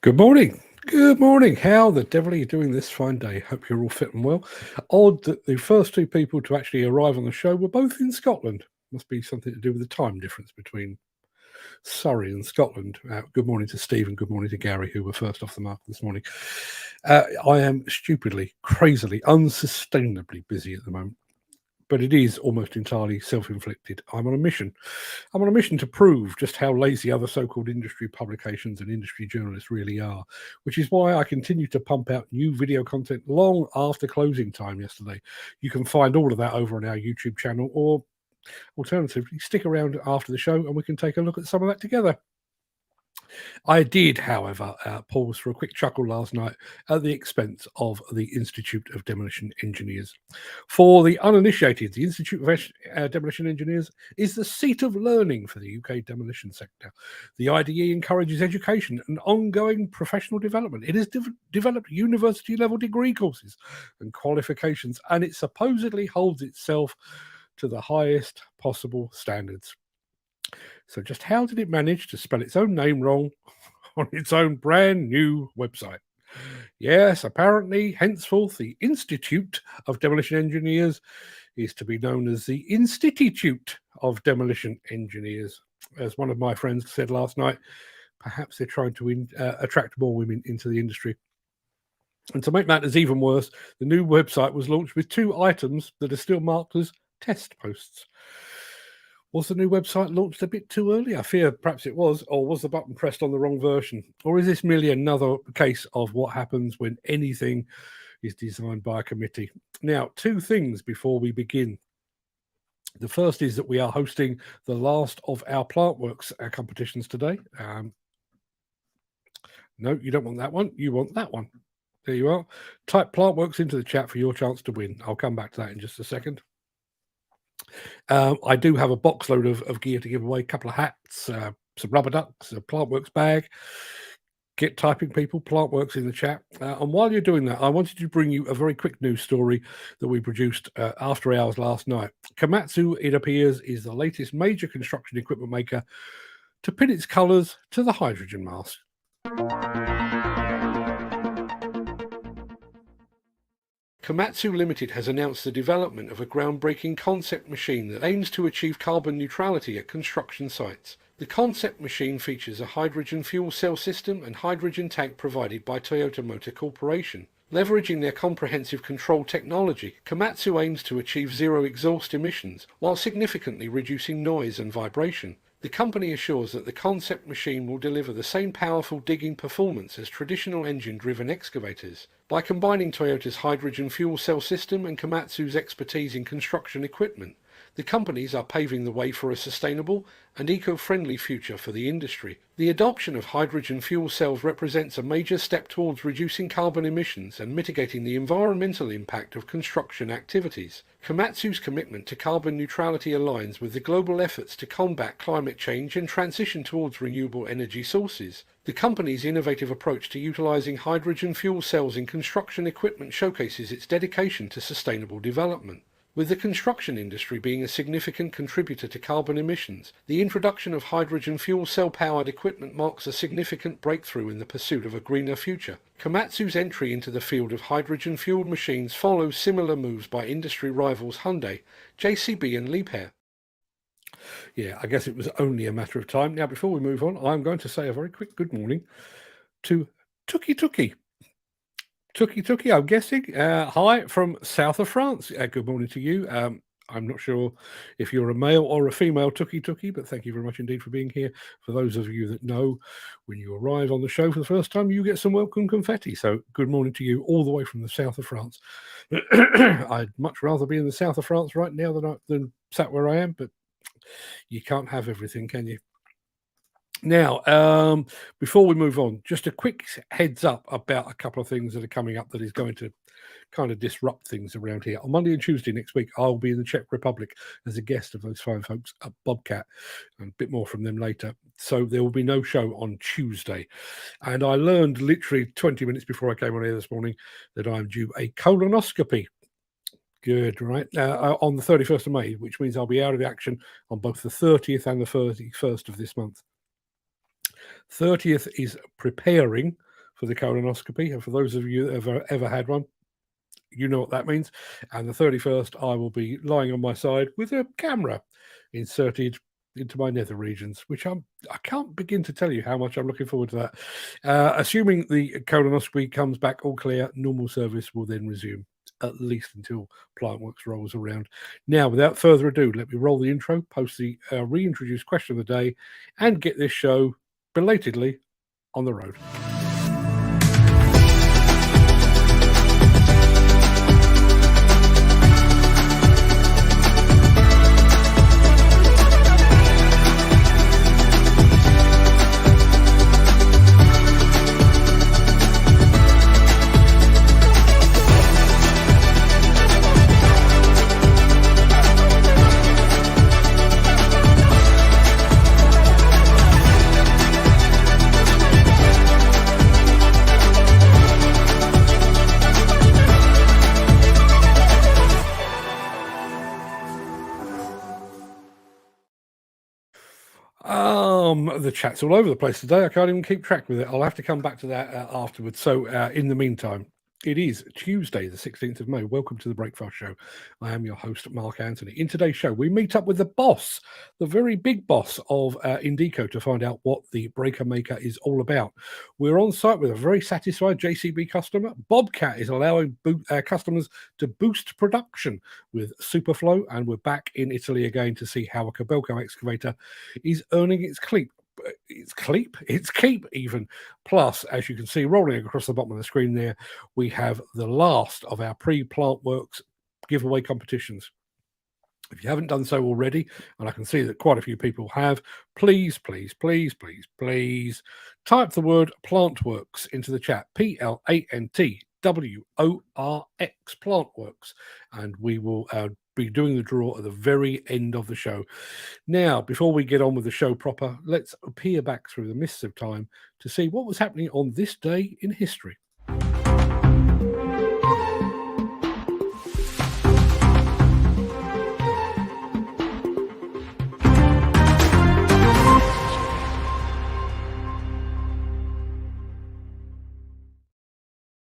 Good morning. Good morning. How the devil are you doing this fine day? Hope you're all fit and well. Odd that the first two people to actually arrive on the show were both in Scotland. Must be something to do with the time difference between Surrey and Scotland. Good morning to Steve and good morning to Gary, who were first off the mark this morning. I am stupidly, crazily, unsustainably busy at the moment, but it is almost entirely self-inflicted. I'm on a mission. I'm on a mission to prove just how lazy other so-called industry publications and industry journalists really are, which is why I continue to pump out new video content long after closing time yesterday. You can find all of that over on our YouTube channel, or alternatively, stick around after the show and we can take a look at some of that together. I did, however, pause for a quick chuckle last night at the expense of the Institute of Demolition Engineers. For the uninitiated, the Institute of Demolition Engineers is the seat of learning for the UK demolition sector. The IDE encourages education and ongoing professional development. It has developed university-level degree courses and qualifications, and it supposedly holds itself to the highest possible standards. So just how did it manage to spell its own name wrong on its own brand new website? Yes, apparently, henceforth, the Institute of Demolition Engineers is to be known as the Institute of Demolition Engineers. As one of my friends said last night, perhaps they're trying to attract more women into the industry. And to make matters even worse, the new website was launched with 2 items that are still marked as test posts. Was the new website launched a bit too early? I fear perhaps it was, or was the button pressed on the wrong version? Or is this merely another case of what happens when anything is designed by a committee? Now, 2 things before we begin. The first is that we are hosting the last of our Plantworx competitions today. No, you don't want that one. You want that one. There you are. Type Plantworx into the chat for your chance to win. I'll come back to that in just a second. I do have a box load of gear to give away, a couple of hats, some rubber ducks, a Plantworx bag. Get typing, people, Plantworx in the chat. And while you're doing that, I wanted to bring you a very quick news story that we produced after hours last night. Komatsu, it appears, is the latest major construction equipment maker to pin its colours to the hydrogen mask. Komatsu Limited has announced the development of a groundbreaking concept machine that aims to achieve carbon neutrality at construction sites. The concept machine features a hydrogen fuel cell system and hydrogen tank provided by Toyota Motor Corporation. Leveraging their comprehensive control technology, Komatsu aims to achieve zero exhaust emissions while significantly reducing noise and vibration. The company assures that the concept machine will deliver the same powerful digging performance as traditional engine-driven excavators. By combining Toyota's hydrogen fuel cell system and Komatsu's expertise in construction equipment, the companies are paving the way for a sustainable and eco-friendly future for the industry. The adoption of hydrogen fuel cells represents a major step towards reducing carbon emissions and mitigating the environmental impact of construction activities. Komatsu's commitment to carbon neutrality aligns with the global efforts to combat climate change and transition towards renewable energy sources. The company's innovative approach to utilizing hydrogen fuel cells in construction equipment showcases its dedication to sustainable development. With the construction industry being a significant contributor to carbon emissions, the introduction of hydrogen fuel cell powered equipment marks a significant breakthrough in the pursuit of a greener future. Komatsu's entry into the field of hydrogen fueled machines follows similar moves by industry rivals Hyundai, JCB and Liebherr. Yeah, I guess it was only a matter of time. Now, before we move on, I'm going to say a very quick good morning to Tuki Tuki. Tuki, I'm guessing. Hi from south of France. Good morning to you. I'm not sure if you're a male or a female Tuki, but thank you very much indeed for being here. For those of you that know, when you arrive on the show for the first time, you get some welcome confetti. So good morning to you all the way from the south of France. I'd much rather be in the south of France right now than sat where I am, but you can't have everything, can you? Now, before we move on, just a quick heads up about a couple of things that are coming up that is going to kind of disrupt things around here. On Monday and Tuesday next week, I'll be in the Czech Republic as a guest of those fine folks at Bobcat, and a bit more from them later. So there will be no show on Tuesday. And I learned literally 20 minutes before I came on here this morning that I'm due a colonoscopy. Good, right? On the 31st of May, which means I'll be out of the action on both the 30th and the 31st of this month. 30th is preparing, for the colonoscopy. And for those of you that have ever had one, you know what that means. And the 31st, I will be lying on my side with a camera inserted into my nether regions, which I can't begin to tell you how much I'm looking forward to that. Assuming the colonoscopy comes back all clear, normal service will then resume, at least until Plantworx rolls around. Now, without further ado, let me roll the intro, post the reintroduced question of the day, and get this show belatedly on the road. The chat's all over the place today. I can't even keep track with it. I'll have to come back to that afterwards. So in the meantime, it is Tuesday, the 16th of May. Welcome to the Breakfast Show. I am your host, Mark Anthony. In today's show, we meet up with the boss, the very big boss of Indeco, to find out what the breaker maker is all about. We're on site with a very satisfied JCB customer. Bobcat is allowing customers to boost production with superflow, and we're back in Italy again to see how a Kobelco excavator is earning its keep. It's keep even. Plus, as you can see rolling across the bottom of the screen there, we have the last of our pre-Plantworx giveaway competitions. If you haven't done so already, and I can see that quite a few people have, please type the word Plantworx into the chat. Plantworx, Plantworx, and we will be doing the draw at the very end of the show. Now, before we get on with the show proper, let's peer back through the mists of time to see what was happening on this day in history.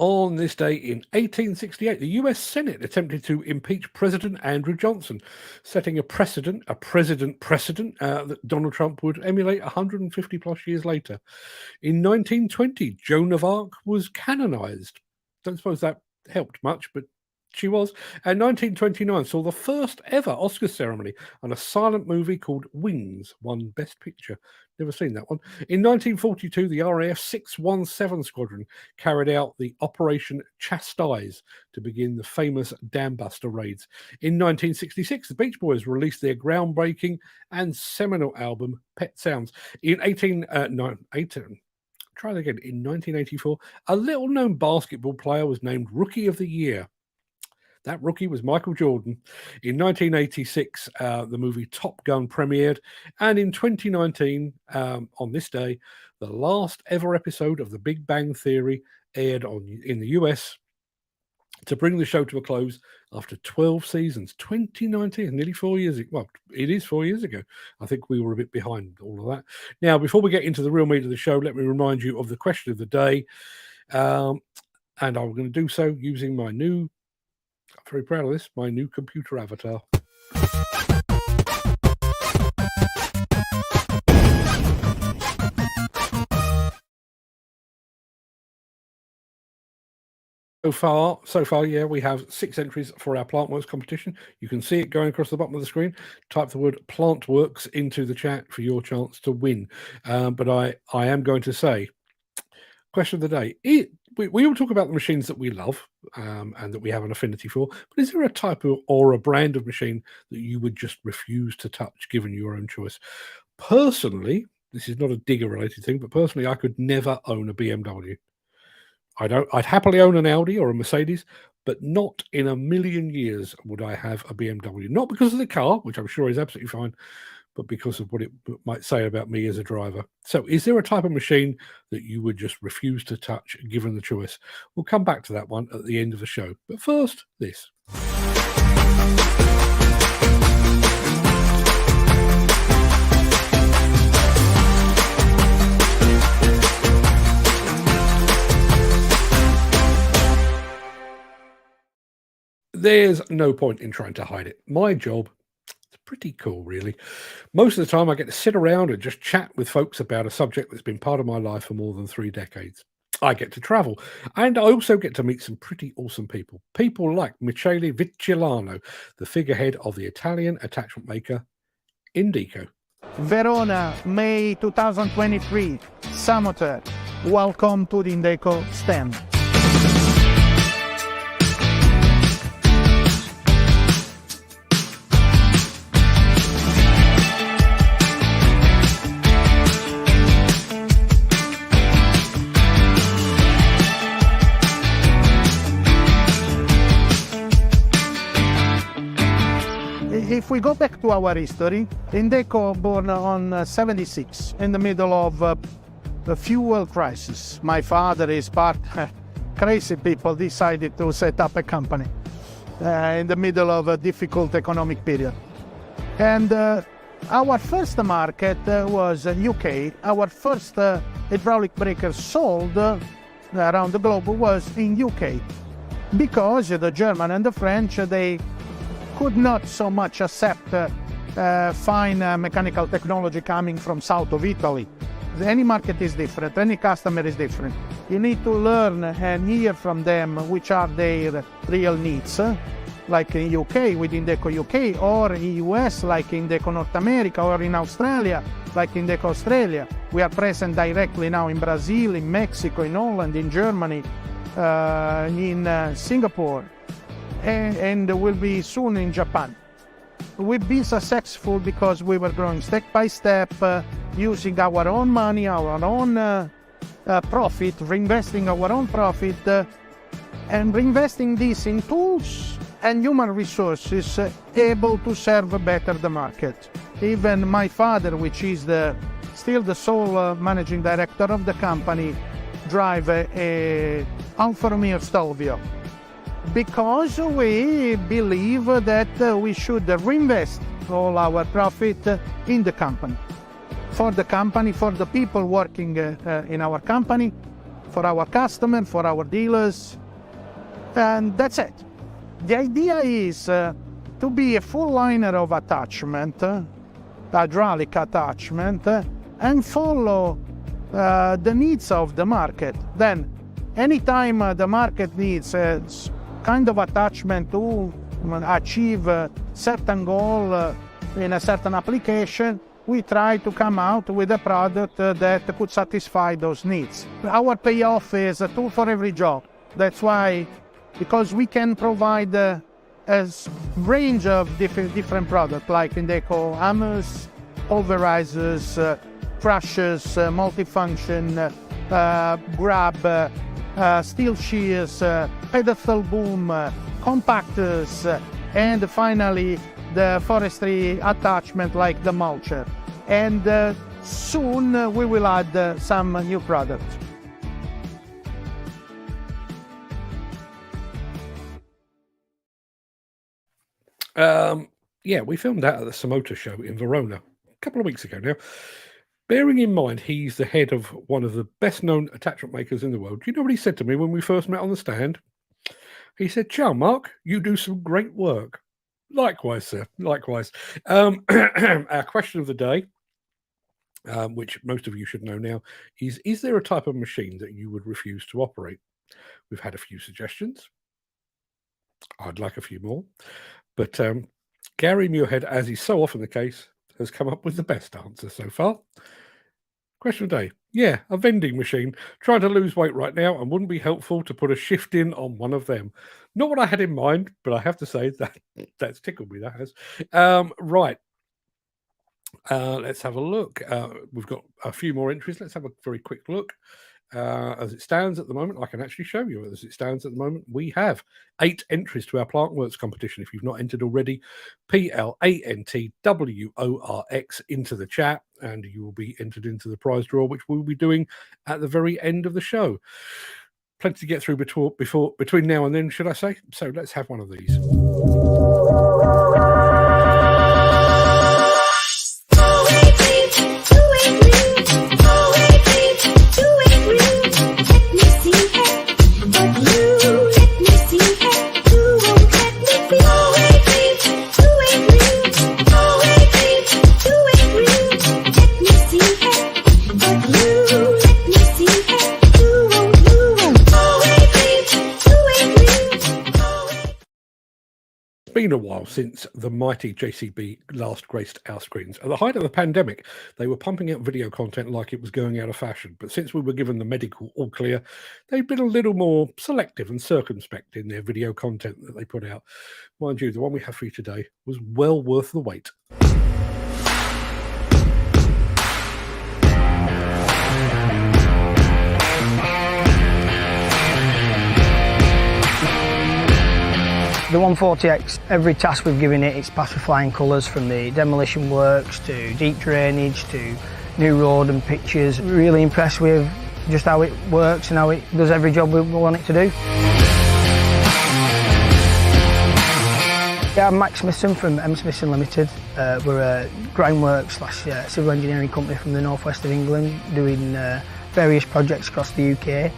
On this day in 1868, the US Senate attempted to impeach President Andrew Johnson, setting a precedent that Donald Trump would emulate 150 plus years later. In 1920, Joan of Arc was canonized. Don't suppose that helped much, but she was. And 1929 saw the first ever Oscar ceremony, and a silent movie called Wings won Best Picture. Never seen that one. In 1942, the RAF 617 Squadron carried out the Operation Chastise to begin the famous Dam Buster raids. In 1966, the Beach Boys released their groundbreaking and seminal album, Pet Sounds. In 1984, a little-known basketball player was named Rookie of the Year. That rookie was Michael Jordan. In 1986, the movie Top Gun premiered. And in 2019, on this day, the last ever episode of The Big Bang Theory aired in the US to bring the show to a close after 12 seasons. 2019, nearly 4 years ago. Well, it is 4 years ago. I think we were a bit behind all of that. Now, before we get into the real meat of the show, let me remind you of the question of the day. And I'm going to do so using my new... I'm very proud of this, my new computer avatar. So far, yeah, we have 6 entries for our Plantworx competition. You can see it going across the bottom of the screen. Type the word Plantworx into the chat for your chance to win. But I am going to say, question of the day. We all talk about the machines that we love and that we have an affinity for, but is there a type of or a brand of machine that you would just refuse to touch given your own choice? Personally, this is not a digger related thing, but personally, I could never own a BMW. I'd happily own an Audi or a Mercedes, but not in a million years would I have a BMW. Not because of the car, which I'm sure is absolutely fine, but because of what it might say about me as a driver. So is there a type of machine that you would just refuse to touch given the choice? We'll come back to that one at the end of the show. But first, this. There's no point in trying to hide it. My job is pretty cool, really. Most of the time I get to sit around and just chat with folks about a subject that's been part of my life for more than 3 decades. I get to travel, and I also get to meet some pretty awesome people. People like Michele Vigilano, the figurehead of the Italian attachment maker Indeco. Verona, May 2023, Summerter. Welcome to the Indeco stand. If we go back to our history, Indeco born on 76, in the middle of the fuel crisis. My father is crazy people decided to set up a company in the middle of a difficult economic period. And our first market was UK. Our first hydraulic breaker sold around the globe was in UK, because the German and the French, they could not so much accept fine mechanical technology coming from south of Italy. Any market is different, any customer is different. You need to learn and hear from them which are their real needs, like in UK with Indeco UK, or in US like Indeco North America, or in Australia like Indeco Australia. We are present directly now in Brazil, in Mexico, in Holland, in Germany, in Singapore, and will be soon in Japan. We've been successful because we were growing step by step, using our own money, our own profit, reinvesting our own profit, and reinvesting this in tools and human resources able to serve better the market. Even my father, which is still the sole managing director of the company, drive a Alfa Romeo Stelvio, because we believe that we should reinvest all our profit in the company, for the people working in our company, for our customers, for our dealers, and that's it. The idea is to be a full liner of attachment, hydraulic attachment, and follow the needs of the market. Then, anytime the market needs kind of attachment to achieve a certain goal in a certain application, we try to come out with a product that could satisfy those needs. Our payoff is a tool for every job. That's why, because we can provide a range of different products, like Indeco hammers, pulverizers, crushers, multifunction, grab, steel shears, pedestal boom, compactors, and finally the forestry attachment like the mulcher. And soon we will add some new products. Yeah, we filmed that at the Samota show in Verona a couple of weeks ago now. Bearing in mind he's the head of one of the best-known attachment makers in the world, do you know what he said to me when we first met on the stand? He said, "Ciao, Mark, you do some great work." Likewise, sir, likewise. Our question of the day, which most of you should know now, is there a type of machine that you would refuse to operate? We've had a few suggestions. I'd like a few more. But Gary Muirhead, as is so often the case, has come up with the best answer so far. Question of the day. Yeah, a vending machine. Trying to lose weight right now and wouldn't be helpful to put a shift in on one of them. Not what I had in mind, but I have to say that's tickled me, that has. Right. Let's have a look. We've got a few more entries. Let's have a very quick look. As it stands at the moment, I can actually show you as it stands at the moment. We have 8 entries to our PlantWorx competition. If you've not entered already, PLANTWORX into the chat, and you will be entered into the prize draw, which we'll be doing at the very end of the show. Plenty to get through between now and then, should I say? So let's have one of these. been a while since the mighty JCB last graced our screens. At the height of the pandemic, they were pumping out video content like it was going out of fashion. But since we were given the medical all clear, they've been a little more selective and circumspect in their video content that they put out. Mind you, the one we have for you today was well worth the wait. The 140X, every task we've given it, it's passed with flying colours, from the demolition works to deep drainage to new road and pitches. Really impressed with just how it works and how it does every job we want it to do. Yeah, I'm Max Smithson from M. Smithson Limited. We're a groundworks / civil engineering company from the northwest of England, doing various projects across the UK.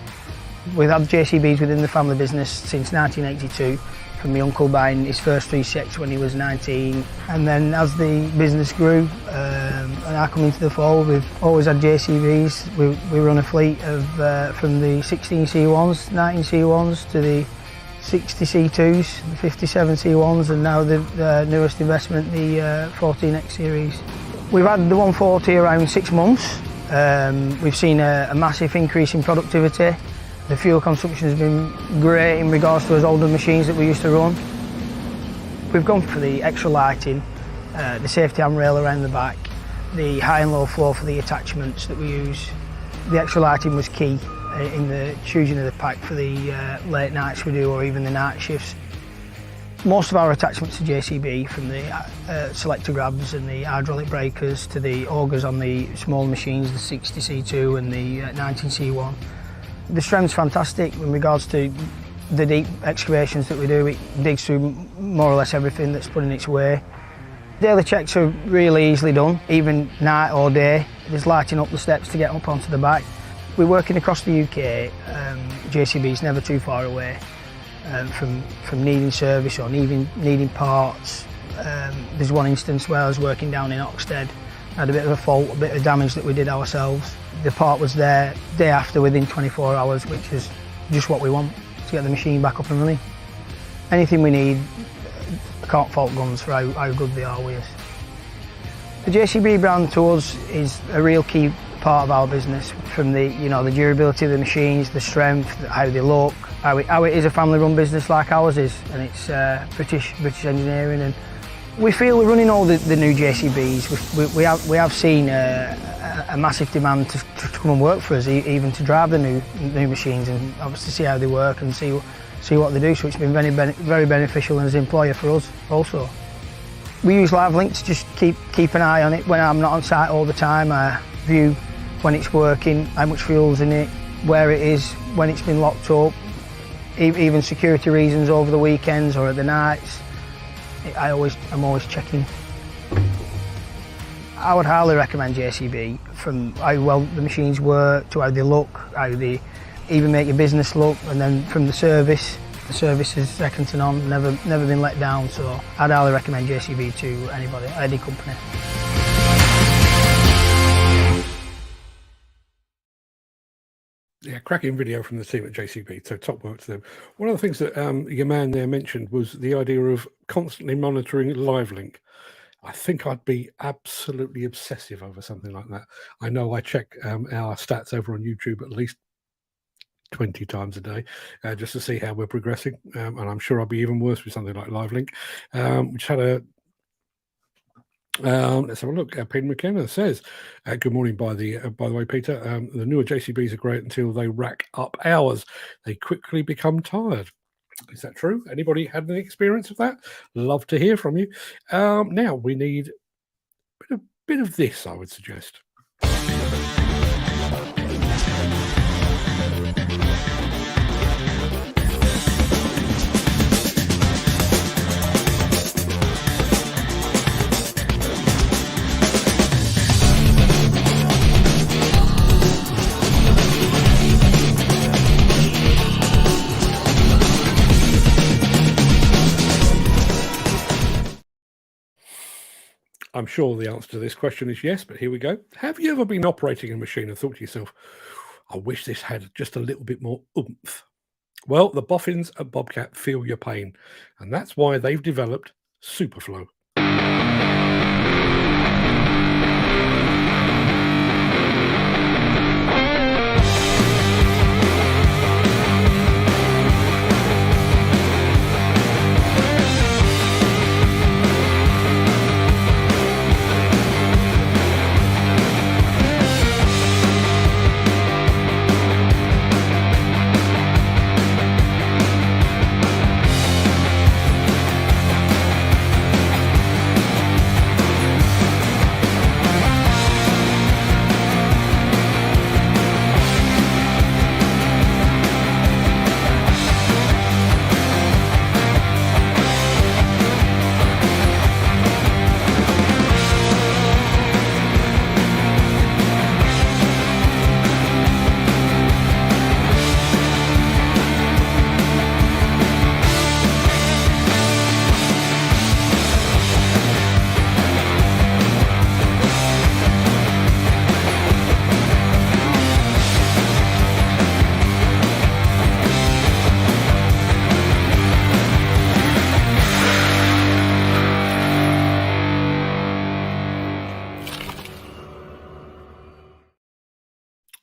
We've had JCBs within the family business since 1982. From my uncle buying his first 3.6 when he was 19, and then as the business grew and I come into the fold, we've always had JCBs. We run a fleet of from the 16 C1s, 19 C1s to the 60 C2s, the 57 C1s, and now the newest investment, the 14X series. We've had the 140 around 6 months. We've seen a massive increase in productivity. The fuel consumption has been great in regards to those older machines that we used to run. We've gone for the extra lighting, the safety handrail around the back, the high and low flow for the attachments that we use. The extra lighting was key in the choosing of the pack for the late nights we do, or even the night shifts. Most of our attachments are JCB, from the selector grabs and the hydraulic breakers to the augers on the small machines, the 60 C2 and the 19 C1. The strength's fantastic in regards to the deep excavations that we do. It digs through more or less everything that's put in its way. Daily checks are really easily done, even night or day. There's lighting up the steps to get up onto the back. We're working across the UK. JCB's never too far away from needing service or needing parts. There's one instance where I was working down in Oxted, had a bit of a fault, a bit of damage that we did ourselves. The part was there day after, within 24 hours, which is just what we want, to get the machine back up and running. Anything we need, can't fault guns for how good they are with us. The JCB brand to us is a real key part of our business, from the the durability of the machines, the strength, how they look, how it is a family-run business like ours is, and it's British engineering. And we feel we're running all the new JCBs. We have seen a massive demand to come and work for us, even to drive the new machines and obviously see how they work and see what they do. So it's been very beneficial as an employer for us also. We use live links, just keep an eye on it when I'm not on site all the time. I view when it's working, how much fuel's in it, where it is, when it's been locked up, even security reasons over the weekends or at the nights. I'm always checking. I would highly recommend JCB, from how well the machines work to how they look, how they even make your business look, and then from the service. The service is second to none, never been let down, so I'd highly recommend JCB to anybody, any company. Yeah, cracking video from the team at JCB, so top work to them. One of the things that your man there mentioned was the idea of constantly monitoring live link. I think I'd be absolutely obsessive over something like that. I know I check our stats over on YouTube at least 20 times a day just to see how we're progressing, and I'm sure I'll be even worse with something like LiveLink. Which had a let's have a look. Peter McKenna says, "Good morning." By the way, Peter, the newer JCBs are great until they rack up hours. They quickly become tired. Is that true? Anybody had any experience of that? Love to hear from you. Now we need a bit of this, I would suggest. I'm sure the answer to this question is yes, but here we go. Have you ever been operating a machine and thought to yourself, I wish this had just a little bit more oomph? Well, the boffins at Bobcat feel your pain, and that's why they've developed Superflow.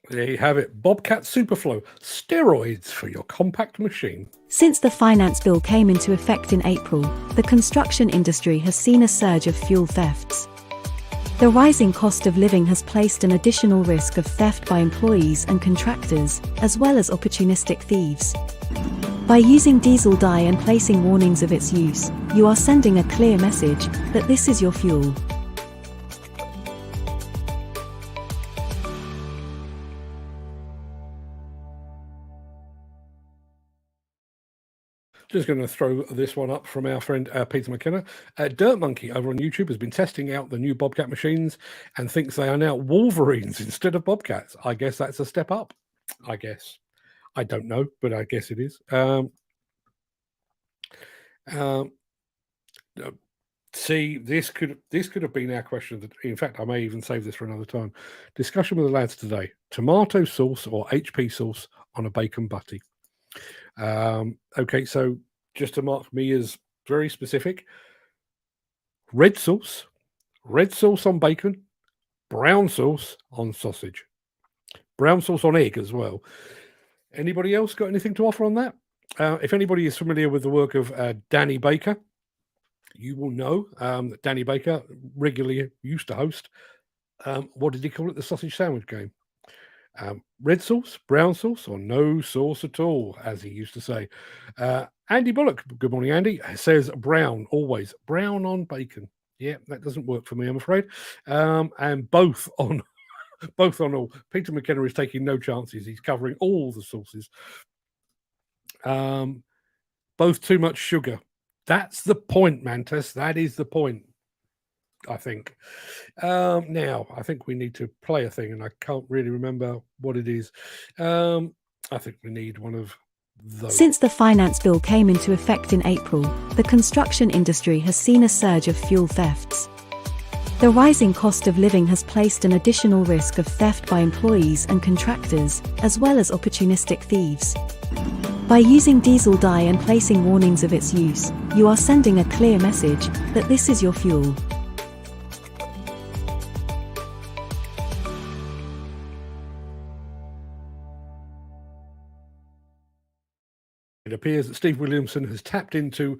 There you have it. Bobcat Superflow, steroids for your compact machine. Since the finance bill came into effect in April, the construction industry has seen a surge of fuel thefts. The rising cost of living has placed an additional risk of theft by employees and contractors, as well as opportunistic thieves. By using diesel dye and placing warnings of its use, you are sending a clear message that this is your fuel. Just going to throw this one up from our friend Peter McKenna. Dirt Monkey over on YouTube has been testing out the new Bobcat machines and thinks they are now Wolverines instead of Bobcats. I guess that's a step up. I guess. I don't know, but I guess it is. See, this could have been our question. In fact, I may even save this for another time. Discussion with the lads today: tomato sauce or HP sauce on a bacon butty. Okay, so just to mark me as very specific: red sauce on bacon, brown sauce on sausage, brown sauce on egg as well. Anybody else got anything to offer on that? If anybody is familiar with the work of Danny Baker, you will know that Danny Baker regularly used to host, what did he call it? The sausage sandwich game. Red sauce, brown sauce, or no sauce at all, as he used to say. Andy Bullock, good morning, Andy, says brown, always. Brown on bacon. Yeah, that doesn't work for me, I'm afraid. And both on all. Peter McKenna is taking no chances. He's covering all the sauces. Both too much sugar. That's the point, Mantis. That is the point, I think. Now, I think we need to play a thing, and I can't really remember what it is. I think we need one of those. Since the finance bill came into effect in April, the construction industry has seen a surge of fuel thefts. The rising cost of living has placed an additional risk of theft by employees and contractors, as well as opportunistic thieves. By using diesel dye and placing warnings of its use, you are sending a clear message that this is your fuel. It appears that Steve Williamson has tapped into,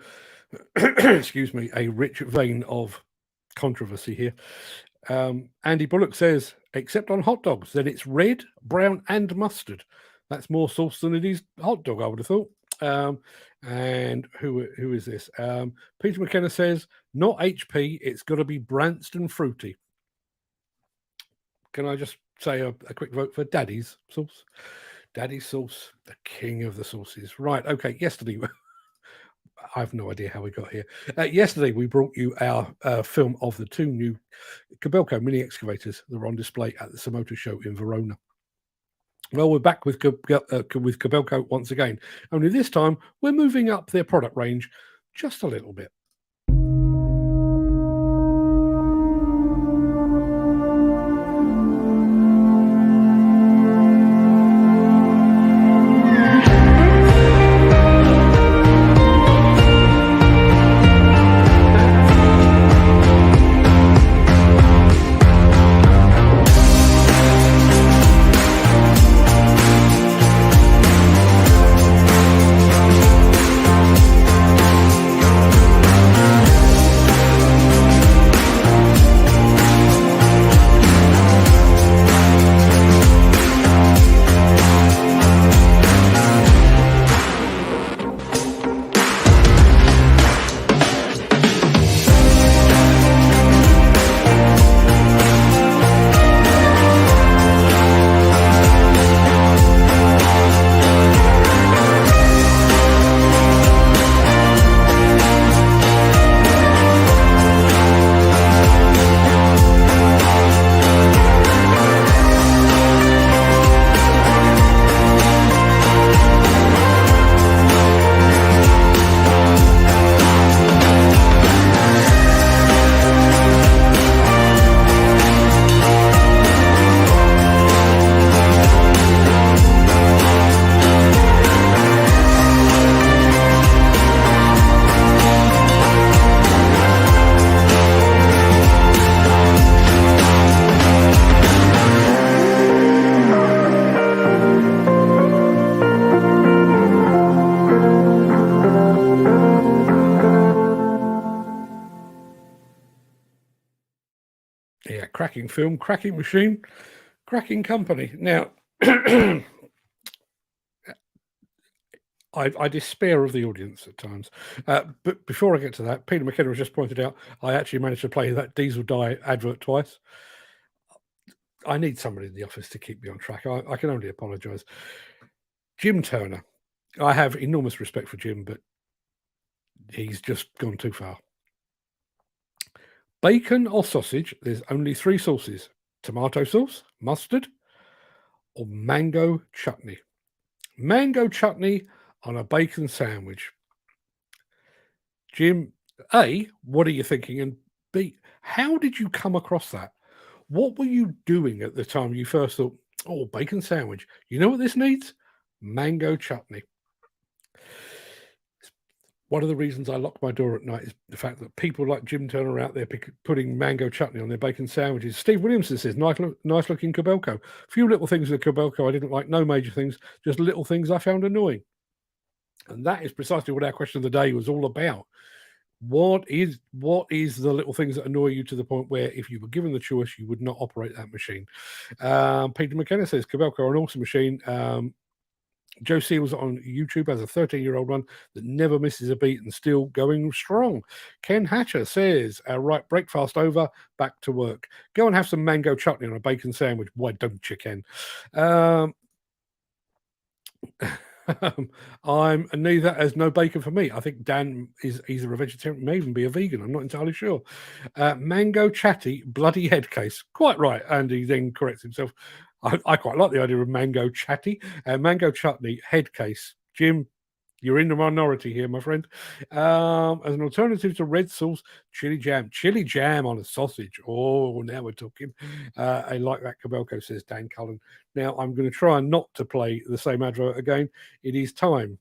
excuse me, a rich vein of controversy here. Andy Bullock says, except on hot dogs, then it's red, brown, and mustard. That's more sauce than it is hot dog, I would have thought. And who is this? Peter McKenna says, not HP, it's got to be Branston Fruity. Can I just say a quick vote for Daddy's sauce? Daddy's sauce, the king of the sauces. Right, okay, yesterday, I have no idea how we got here. Yesterday, we brought you our film of the two new Kobelco mini excavators that were on display at the Samoto show in Verona. Well, we're back with Kobelco once again. Only this time, we're moving up their product range just a little bit. Yeah, cracking film, cracking machine, cracking company. Now, I despair of the audience at times. But before I get to that, Peter McKenna has just pointed out I actually managed to play that Diesel Dye advert twice. I need somebody in the office to keep me on track. I can only apologise. Jim Turner. I have enormous respect for Jim, but he's just gone too far. Bacon or sausage, there's only 3 sauces: tomato sauce, mustard, or mango chutney. Mango chutney on a bacon sandwich. Jim, A, what are you thinking? And B, how did you come across that? What were you doing at the time you first thought, oh, bacon sandwich? You know what this needs? Mango chutney. One of the reasons I lock my door at night is the fact that people like Jim Turner are out there putting mango chutney on their bacon sandwiches. Steve Williamson says, nice looking Kobelco. A few little things with Kobelco I didn't like, no major things, just little things I found annoying. And that is precisely what our question of the day was all about. What is the little things that annoy you to the point where if you were given the choice, you would not operate that machine? Peter McKenna says, Kobelco are an awesome machine. Joe Seals on YouTube has a 13-year-old one that never misses a beat and still going strong. Ken Hatcher says, right, breakfast over, back to work. Go and have some mango chutney on a bacon sandwich. Why don't you, Ken? I'm neither, as no bacon for me. I think Dan is either a vegetarian, may even be a vegan. I'm not entirely sure. Mango chatty, bloody head case. Quite right. And he then corrects himself. I quite like the idea of mango chatty. Mango chutney, head case. Jim, you're in the minority here, my friend. As an alternative to red sauce, chili jam. Chili jam on a sausage. Oh, now we're talking. I like that, Kobelco, says Dan Cullen. Now, I'm going to try not to play the same advert again. It is time.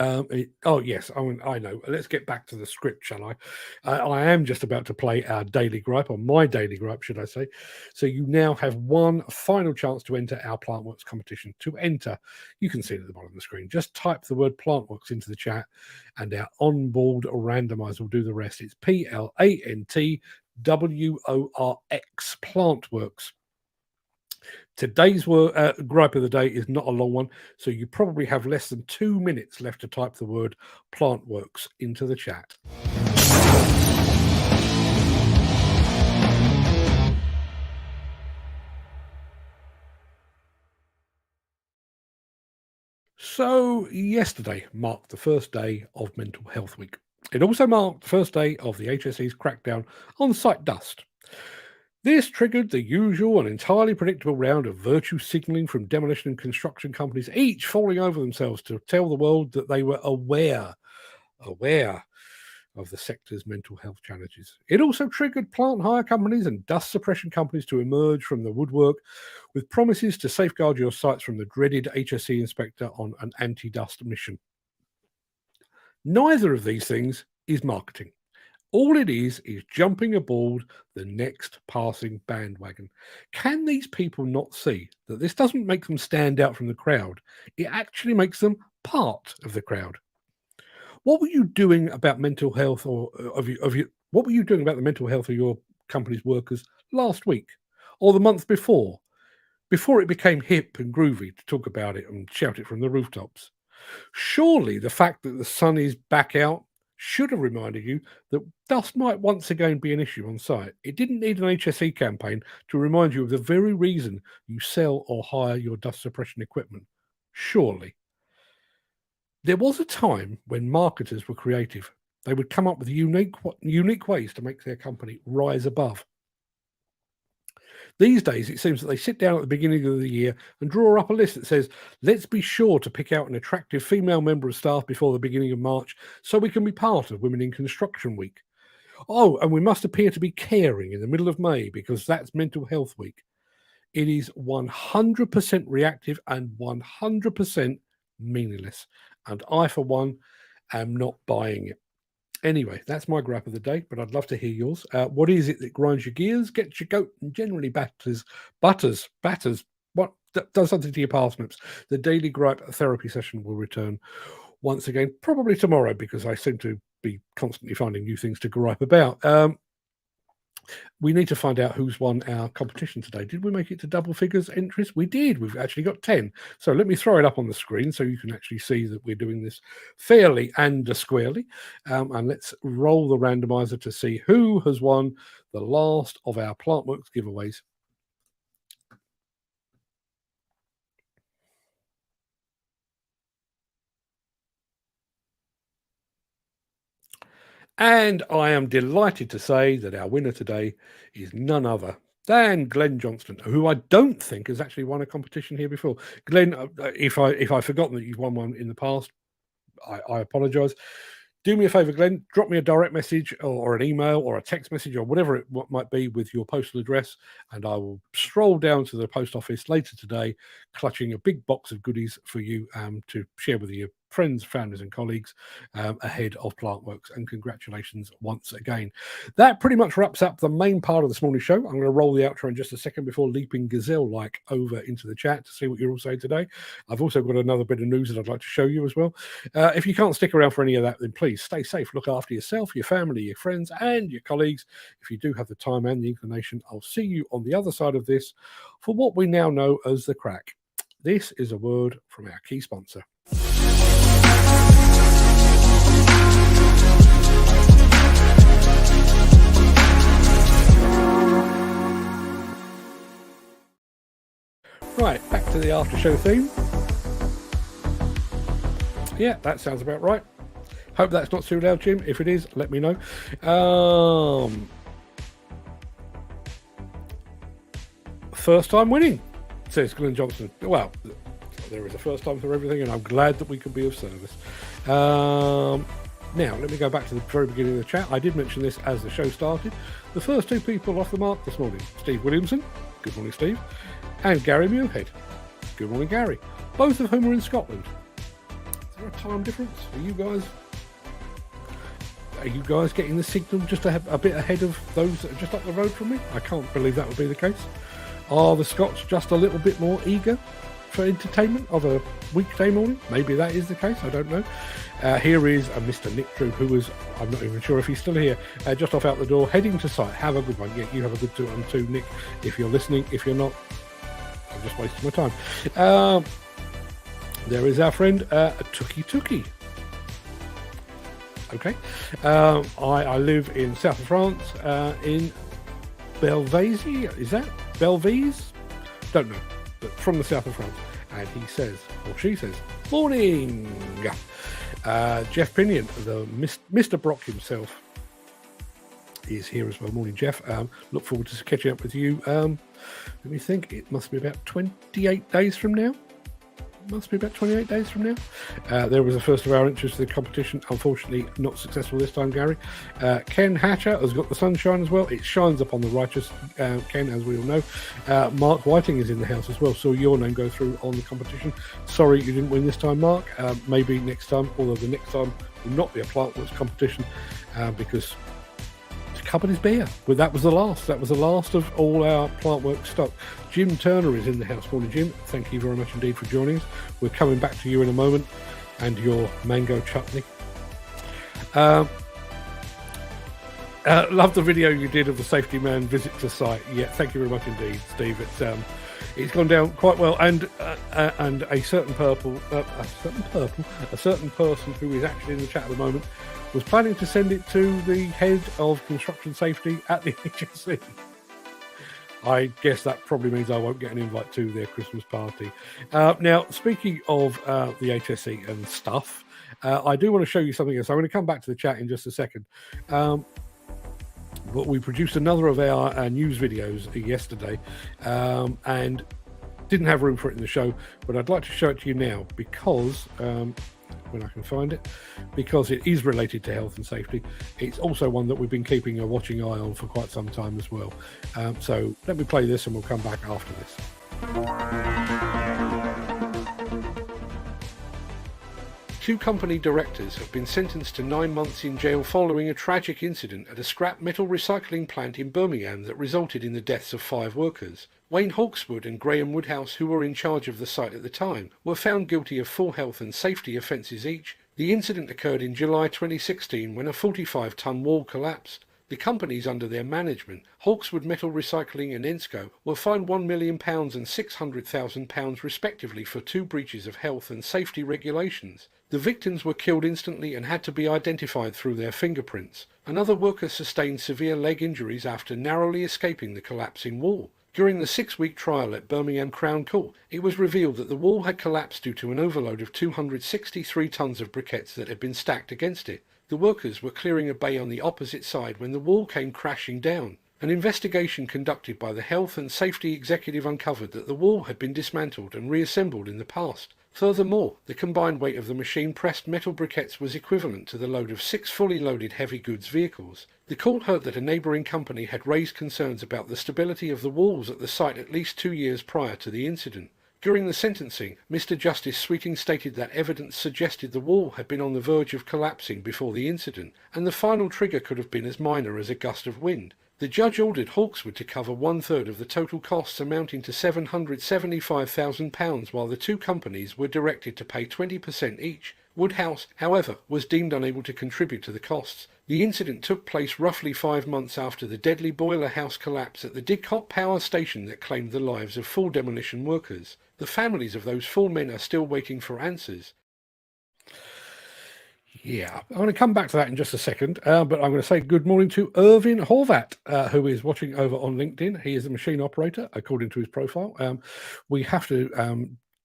Oh, yes, I know. Let's get back to the script, shall I? I am just about to play our daily gripe, or my daily gripe, should I say. So you now have one final chance to enter our Plantworx competition. To enter, you can see it at the bottom of the screen. Just type the word Plantworx into the chat, and our onboard randomizer will do the rest. It's Plantworx, Plantworx. Today's gripe of the day is not a long one, so you probably have less than 2 minutes left to type the word Plantworx into the chat. So yesterday marked the first day of Mental Health Week. It also marked the first day of the HSE's crackdown on site dust. This triggered the usual and entirely predictable round of virtue signalling from demolition and construction companies, each falling over themselves to tell the world that they were aware of the sector's mental health challenges. It also triggered plant hire companies and dust suppression companies to emerge from the woodwork with promises to safeguard your sites from the dreaded HSE inspector on an anti-dust mission. Neither of these things is marketing. All it is jumping aboard the next passing bandwagon. Can these people not see that this doesn't make them stand out from the crowd? It actually makes them part of the crowd. What were you doing about mental health, what were you doing about the mental health of your company's workers last week or the month before it became hip and groovy to talk about it and shout it from the rooftops? Surely the fact that the sun is back out should have reminded you that dust might once again be an issue on site. It didn't need an HSE campaign to remind you of the very reason you sell or hire your dust suppression equipment. Surely. There was a time when marketers were creative. They would come up with unique ways to make their company rise above. These days, it seems that they sit down at the beginning of the year and draw up a list that says, let's be sure to pick out an attractive female member of staff before the beginning of March so we can be part of Women in Construction Week. Oh, and we must appear to be caring in the middle of May because that's Mental Health Week. It is 100% reactive and 100% meaningless. And I, for one, am not buying it. Anyway, that's my gripe of the day, but I'd love to hear yours. What is it that grinds your gears, gets your goat, and generally batters, what does something to your parsnips? The daily gripe therapy session will return once again, probably tomorrow, because I seem to be constantly finding new things to gripe about. we need to find out who's won our competition today. Did we make it to double figures entries? We did. We've actually got 10. So let me throw it up on the screen so you can actually see that we're doing this fairly and squarely. And let's roll the randomizer to see who has won the last of our Plantworx giveaways. And I am delighted to say that our winner today is none other than Glenn Johnston, who I don't think has actually won a competition here before. Glenn, if I've forgotten that you've won one in the past, I apologise. Do me a favour, Glenn, drop me a direct message or an email or a text message or whatever it might be with your postal address, and I will stroll down to the post office later today, clutching a big box of goodies for you to share with your friends, families and colleagues ahead of Plantworx. And congratulations once again. That pretty much wraps up the main part of this morning's show. I'm going to roll the outro in just a second before leaping gazelle-like over into the chat to see what you're all saying today. I've also got another bit of news that I'd like to show you as well. If you can't stick around for any of that, then please stay safe, look after yourself, your family, your friends and your colleagues. If you do have the time and the inclination, I'll see you on the other side of this for what we now know as the Craic. This is a word from our key sponsor. Right, back to the after show theme. Yeah, that sounds about right. Hope that's not too loud, Jim. If it is, let me know. First time winning, says Glenn Johnson. Well, there is a first time for everything, and I'm glad that we can be of service. Now, let me go back to the very beginning of the chat. I did mention this as the show started. The first two people off the mark this morning, Steve Williamson. Good morning, Steve. And Gary Muirhead. Good morning, Gary. Both of whom are in Scotland. Is there a time difference? Are you guys getting the signal just a bit ahead of those that are just up the road from me? I can't believe that would be the case. Are the Scots just a little bit more eager for entertainment of a weekday morning? Maybe that is the case, I don't know. Here is Mr. Nick Drew, who was, I'm not even sure if he's still here, just off out the door, heading to site. Have a good one. Yeah, you have a good one too, Nick, if you're listening. If you're not, I'm just wasting my time. There is our friend, Tuki. Okay. I live in south of France, in Belvaise. Is that Belvise? Don't know, but from the south of France. And he says, or she says, morning. Jeff Pinion, the Mr. Brock himself, is here as well. Morning, Jeff. Look forward to catching up with you. Let me think. It must be about 28 days from now. There was the first of our entries to the competition. Unfortunately, not successful this time, Gary. Ken Hatcher has got the sunshine as well. It shines upon the righteous, Ken, as we all know. Mark Whiting is in the house as well. Saw your name go through on the competition. Sorry you didn't win this time, Mark. Maybe next time, although the next time will not be a Plantworx competition because the cupboard is bare. But that was the last. That was the last of all our Plantworx stock. Jim Turner is in the house. Morning, Jim. Thank you very much indeed for joining us. We're coming back to you in a moment and your mango chutney. Love the video you did of the safety man visit to site. Yeah, thank you very much indeed, Steve. It's gone down quite well, and a certain person who is actually in the chat at the moment was planning to send it to the head of construction safety at the HSE. I guess that probably means I won't get an invite to their Christmas party. Now, speaking of the HSE and stuff, I do want to show you something else. I'm going to come back to the chat in just a second. But we produced another of our news videos yesterday and didn't have room for it in the show, but I'd like to show it to you now because when I can find it, because it is related to health and safety. It's also one that we've been keeping a watching eye on for quite some time as well. So let me play this and we'll come back after this. Two company directors have been sentenced to 9 months in jail following a tragic incident at a scrap metal recycling plant in Birmingham that resulted in the deaths of 5 workers. Wayne Hawkeswood and Graham Woodhouse, who were in charge of the site at the time, were found guilty of 4 health and safety offences each. The incident occurred in July 2016 when a 45-tonne wall collapsed. The companies under their management, Hawkswood Metal Recycling and Indeco, were fined £1 million and £600,000 respectively for 2 breaches of health and safety regulations. The victims were killed instantly and had to be identified through their fingerprints. Another worker sustained severe leg injuries after narrowly escaping the collapsing wall. During the 6-week trial at Birmingham Crown Court, it was revealed that the wall had collapsed due to an overload of 263 tons of briquettes that had been stacked against it. The workers were clearing a bay on the opposite side when the wall came crashing down. An investigation conducted by the Health and Safety Executive uncovered that the wall had been dismantled and reassembled in the past. Furthermore, the combined weight of the machine-pressed metal briquettes was equivalent to the load of 6 fully loaded heavy goods vehicles. The court heard that a neighbouring company had raised concerns about the stability of the walls at the site at least 2 years prior to the incident. During the sentencing, Mr. Justice Sweeting stated that evidence suggested the wall had been on the verge of collapsing before the incident, and the final trigger could have been as minor as a gust of wind. The judge ordered Hawkswood to cover 1/3 of the total costs, amounting to £775,000, while the 2 companies were directed to pay 20% each. Woodhouse, however, was deemed unable to contribute to the costs. The incident took place roughly 5 months after the deadly boiler house collapse at the Didcot power station that claimed the lives of 4 demolition workers. The families of those 4 men are still waiting for answers. Yeah, I'm going to come back to that in just a second, but I'm going to say good morning to Irvin Horvat, who is watching over on LinkedIn. He is a machine operator, according to his profile. We have to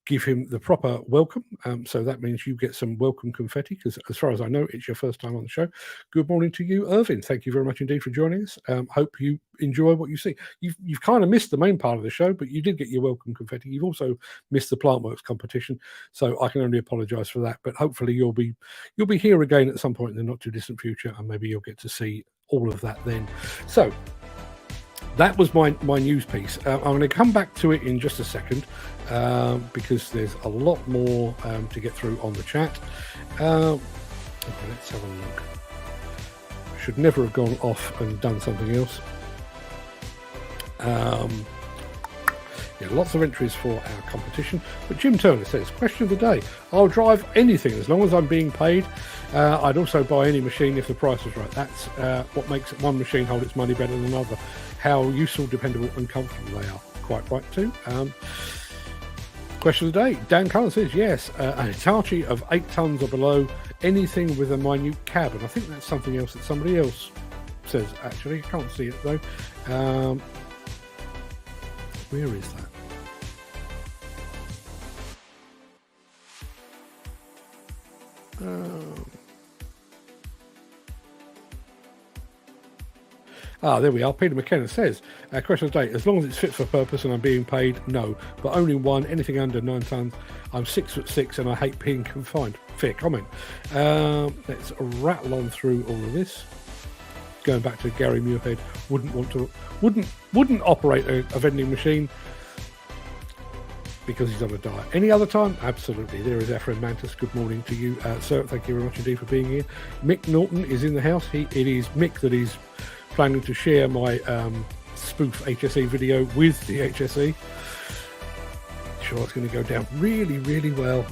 give him the proper welcome, so that means you get some welcome confetti, because as far as I know, it's your first time on the show. Good morning to you, Irvin. Thank you very much indeed for joining us. Hope you enjoy what you see. You've kind of missed the main part of the show, but you did get your welcome confetti. You've also missed the Plantworx competition, so I can only apologise for that. But hopefully you'll be here again at some point in the not too distant future, and maybe you'll get to see all of that then. So that was my news piece. I'm going to come back to it in just a second, because there's a lot more to get through on the chat. Okay, let's have a look. Should never have gone off and done something else. Yeah, lots of entries for our competition. But Jim Turner says, question of the day, I'll drive anything as long as I'm being paid. I'd also buy any machine if the price was right. That's what makes one machine hold its money better than another. How useful, dependable and comfortable they are. Quite right too. Question of the day, Dan Cullen says, yes, an Hitachi of 8 tons or below, anything with a minute cab. And I think that's something else that somebody else says, actually. I can't see it though. Where is that? There we are. Peter McKenna says, question of the day, as long as it's fit for purpose and I'm being paid, no. But only one, anything under 9 tons. I'm 6'6" and I hate being confined. Fair comment. Let's rattle on through all of this. Going back to Gary Muirhead, wouldn't operate a vending machine because he's on a diet. Any other time? Absolutely. There is our friend Mantis. Good morning to you, sir. Thank you very much indeed for being here. Mick Norton is in the house. It is Mick that is planning to share my spoof HSE video with the HSE. Sure, it's going to go down really, really well.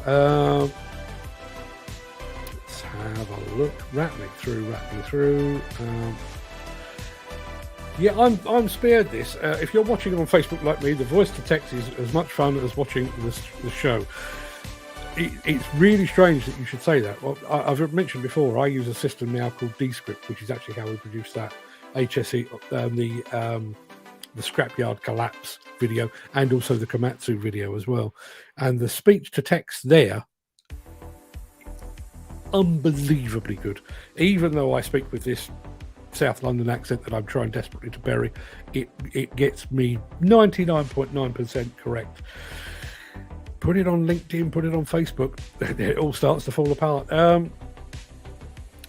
Let's have a look. Rattling through. Yeah, I'm spared this. If you're watching on Facebook like me, the voice to text is as much fun as watching the show. It's really strange that you should say that. Well, I've mentioned before, I use a system now called Descript, which is actually how we produce that HSE, the scrapyard collapse video, and also the Komatsu video as well. And the speech to text there, unbelievably good. Even though I speak with this South London accent that I'm trying desperately to bury, it gets me 99.9% correct. Put it on LinkedIn, put it on Facebook, it all starts to fall apart.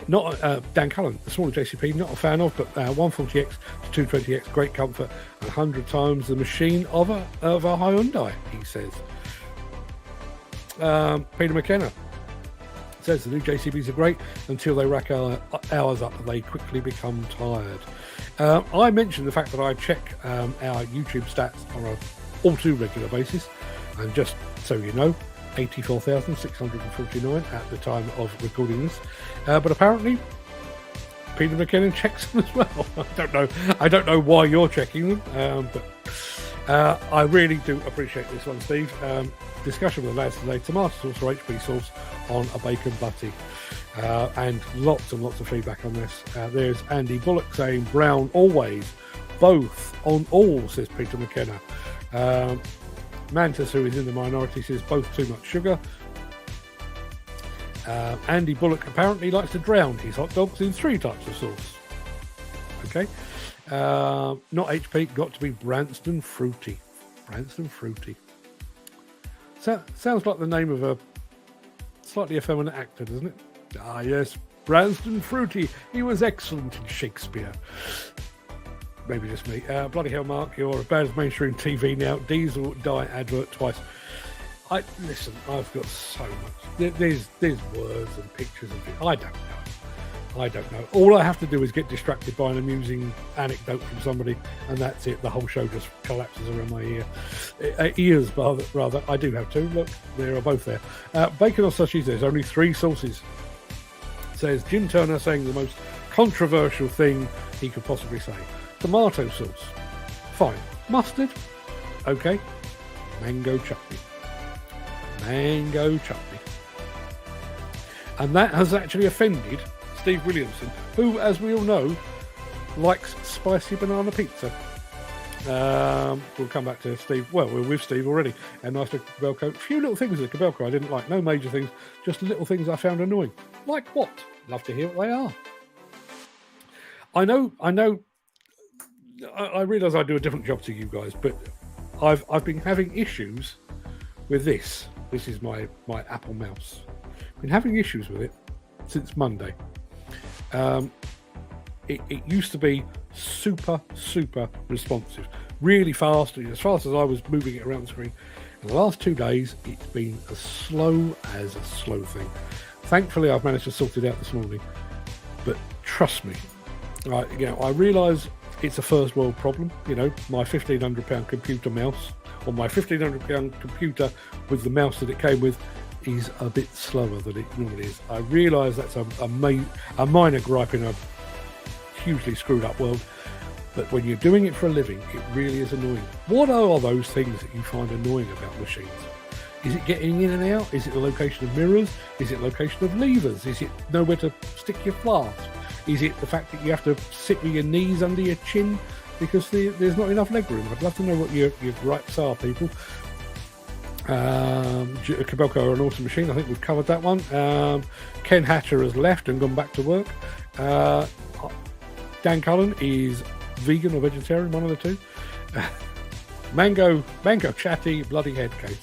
Not Dan Cullen, the smaller JCP, not a fan of, but 140X to 220X, great comfort, 100 times the machine of a Hyundai, he says. Peter McKenna says the new JCBs are great until they rack hours up and they quickly become tired. I mentioned the fact that I check our YouTube stats on an all too regular basis, and just so you know, 84,649 at the time of recording this. But apparently, Peter McKinnon checks them as well. I don't know why you're checking them, but I really do appreciate this one, Steve. Discussion with the lads today: tomato sauce or HP sauce on a bacon butty, and lots of feedback on this. There's Andy Bullock saying brown always, both on all, says Peter McKenna. Mantis, who is in the minority, says both too much sugar. Andy Bullock apparently likes to drown his hot dogs in 3 types of sauce. Okay. Not HP, got to be Branston Fruity. Branston Fruity. Sounds like the name of a slightly effeminate actor, doesn't it? Ah, yes, Branston Fruity. He was excellent in Shakespeare. Maybe just me. Bloody hell, Mark, you're as bad as mainstream TV now. Diesel die advert twice. Listen, I've got so much. There's words and pictures and things. I don't know. All I have to do is get distracted by an amusing anecdote from somebody, and that's it. The whole show just collapses around my ears, rather. I do have 2. Look, they are both there. Bacon or sausage, there's only 3 sauces. Says Jim Turner, saying the most controversial thing he could possibly say. Tomato sauce, fine. Mustard, okay. Mango chutney. And that has actually offended Steve Williamson, who, as we all know, likes spicy banana pizza. We'll come back to Steve. Well, we're with Steve already. And nice to Kobelco. A few little things at Kobelco I didn't like. No major things, just little things I found annoying. Like what? Love to hear what they are. I know. I realise I do a different job to you guys, but I've been having issues with this. This is my Apple mouse. Been having issues with it since Monday. It used to be super responsive, really fast, as fast as I was moving it around the screen. In the last 2 days, it's been as slow as a slow thing. Thankfully, I've managed to sort it out this morning, but trust me, I realise it's a first world problem. My £1,500 computer mouse, or my £1,500 computer with the mouse that it came with, is a bit slower than it normally is. I realise that's a minor gripe in a hugely screwed up world, but when you're doing it for a living, it really is annoying. What are those things that you find annoying about machines? Is it getting in and out? Is it the location of mirrors? Is it location of levers? Is it nowhere to stick your flask? Is it the fact that you have to sit with your knees under your chin because there's not enough leg room? I'd love to know what your gripes are, people. Kobelco are an awesome machine. I think we've covered that one. Ken Hatcher has left and gone back to work. Dan Cullen is vegan or vegetarian, one of the 2. Mango chatty, bloody head case.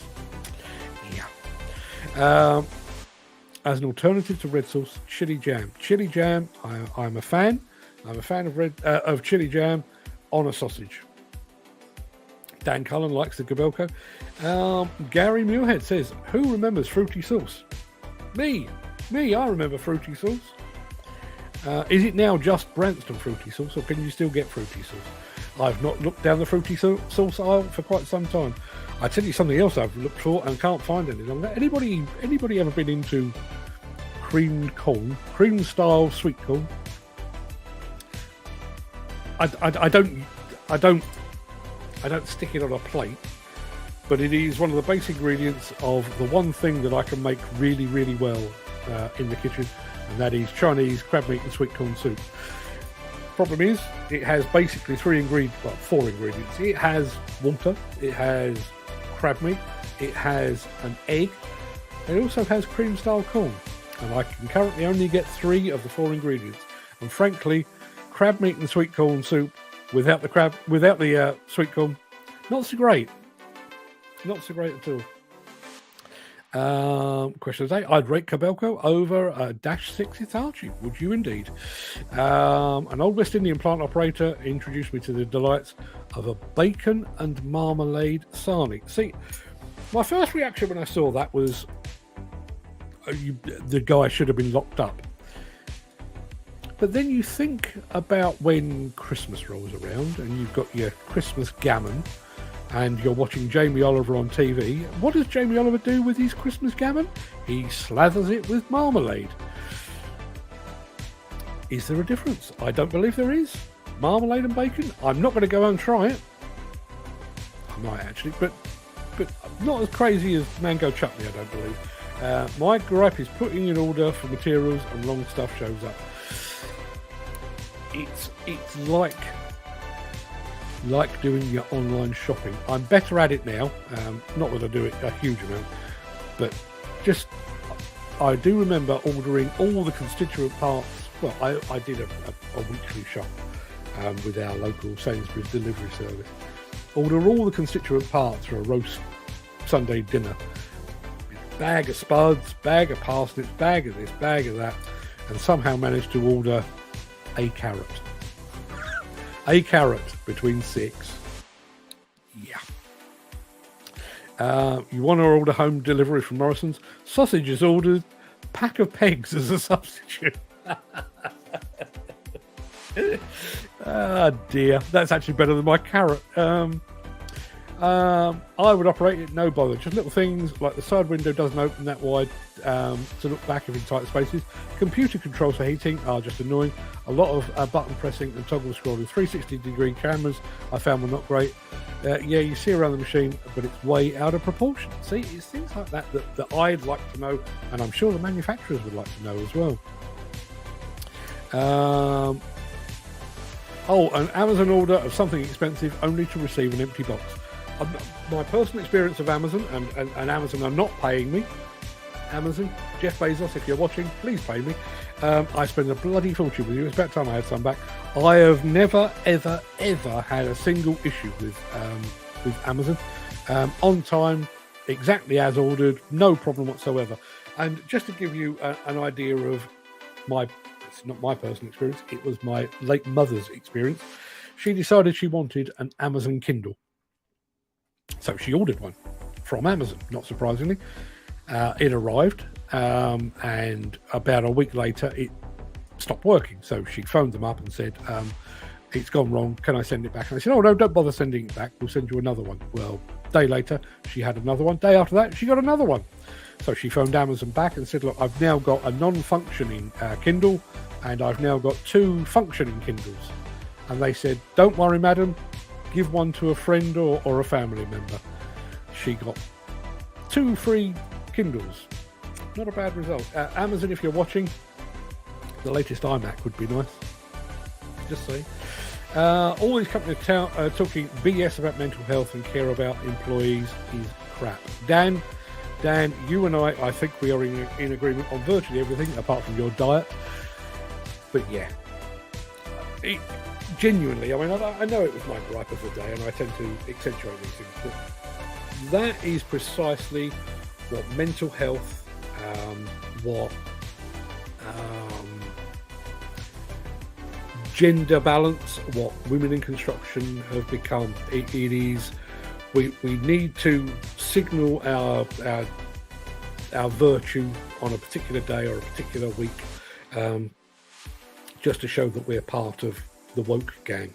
Yeah. As an alternative to red sauce, chili jam. Chili jam, I'm a fan. I'm a fan of chili jam on a sausage. Dan Cullen likes the Kobelco. Gary Muirhead says, who remembers fruity sauce? Me, I remember fruity sauce. Is it now just Branston fruity sauce, or can you still get fruity sauce? I've not looked down the fruity sauce aisle for quite some time. I tell you something else I've looked for and can't find any longer. Anybody ever been into creamed corn, cream style sweet corn? I don't stick it on a plate, but it is one of the basic ingredients of the one thing that I can make really, really well in the kitchen, and that is Chinese crab meat and sweet corn soup. Problem is, it has basically 4 ingredients. It has water, it has crab meat, it has an egg, and it also has cream style corn. And I can currently only get 3 of the 4 ingredients. And frankly, crab meat and sweet corn soup without the sweet corn, not so great. Not so great at all. Question of the day: I'd rate Kobelco over a -6 Hitachi. Would you indeed? An old West Indian plant operator introduced me to the delights of a bacon and marmalade sarnie. See, my first reaction when I saw that was the guy should have been locked up. But then you think about when Christmas rolls around and you've got your Christmas gammon and you're watching Jamie Oliver on TV. What does Jamie Oliver do with his Christmas gammon? He slathers it with marmalade. Is there a difference? I don't believe there is. Marmalade and bacon? I'm not going to go and try it. I might actually, but not as crazy as mango chutney, I don't believe. My gripe is putting in order for materials and long stuff shows up. It's like doing your online shopping. I'm better at it now. Not that I do it a huge amount, but just I do remember ordering all the constituent parts. Well, I did a weekly shop with our local Sainsbury's delivery service. Order all the constituent parts for a roast Sunday dinner. Bag of spuds, bag of parsnips, bag of this, bag of that, and somehow managed to order a carrot. A carrot between 6. Yeah. You want to order home delivery from Morrison's? Sausage is ordered. Pack of pegs as a substitute. Ah, dear. That's actually better than my carrot. I would operate it no bother. Just little things like the side window doesn't open that wide to look back if in tight spaces. Computer controls for heating are just annoying. A lot of button pressing and toggle scrolling. 360-degree cameras I found were not great. Yeah, you see around the machine, but it's way out of proportion. See, it's things like that that I'd like to know, and I'm sure the manufacturers would like to know as well. An Amazon order of something expensive only to receive an empty box. My personal experience of Amazon, and Amazon are not paying me. Amazon, Jeff Bezos, if you're watching, please pay me. I spend a bloody fortune with you. It's about time I had some back. I have never, ever, ever had a single issue with Amazon. On time, exactly as ordered, no problem whatsoever. And just to give you an idea of it's not my personal experience, it was my late mother's experience. She decided she wanted an Amazon Kindle. So she ordered one from Amazon, not surprisingly. It arrived, and about a week later, it stopped working. So she phoned them up and said, it's gone wrong. Can I send it back? And I said, oh, no, don't bother sending it back. We'll send you another one. Well, a day later, she had another one. Day after that, she got another one. So she phoned Amazon back and said, look, I've now got a non-functioning Kindle, and I've now got 2 functioning Kindles. And they said, don't worry, madam, give one to a friend or a family member. She got 2 free Kindles. Not a bad result. Amazon, if you're watching, the latest iMac would be nice. Just saying. All these companies talking BS about mental health and care about employees is crap. Dan, you and I think we are in agreement on virtually everything apart from your diet. But yeah, genuinely, I mean, I know it was my gripe of the day, and I tend to accentuate these things, but that is precisely what mental health, what gender balance, what women in construction have become. It is we need to signal our virtue on a particular day or a particular week, just to show that we're part of the woke gang.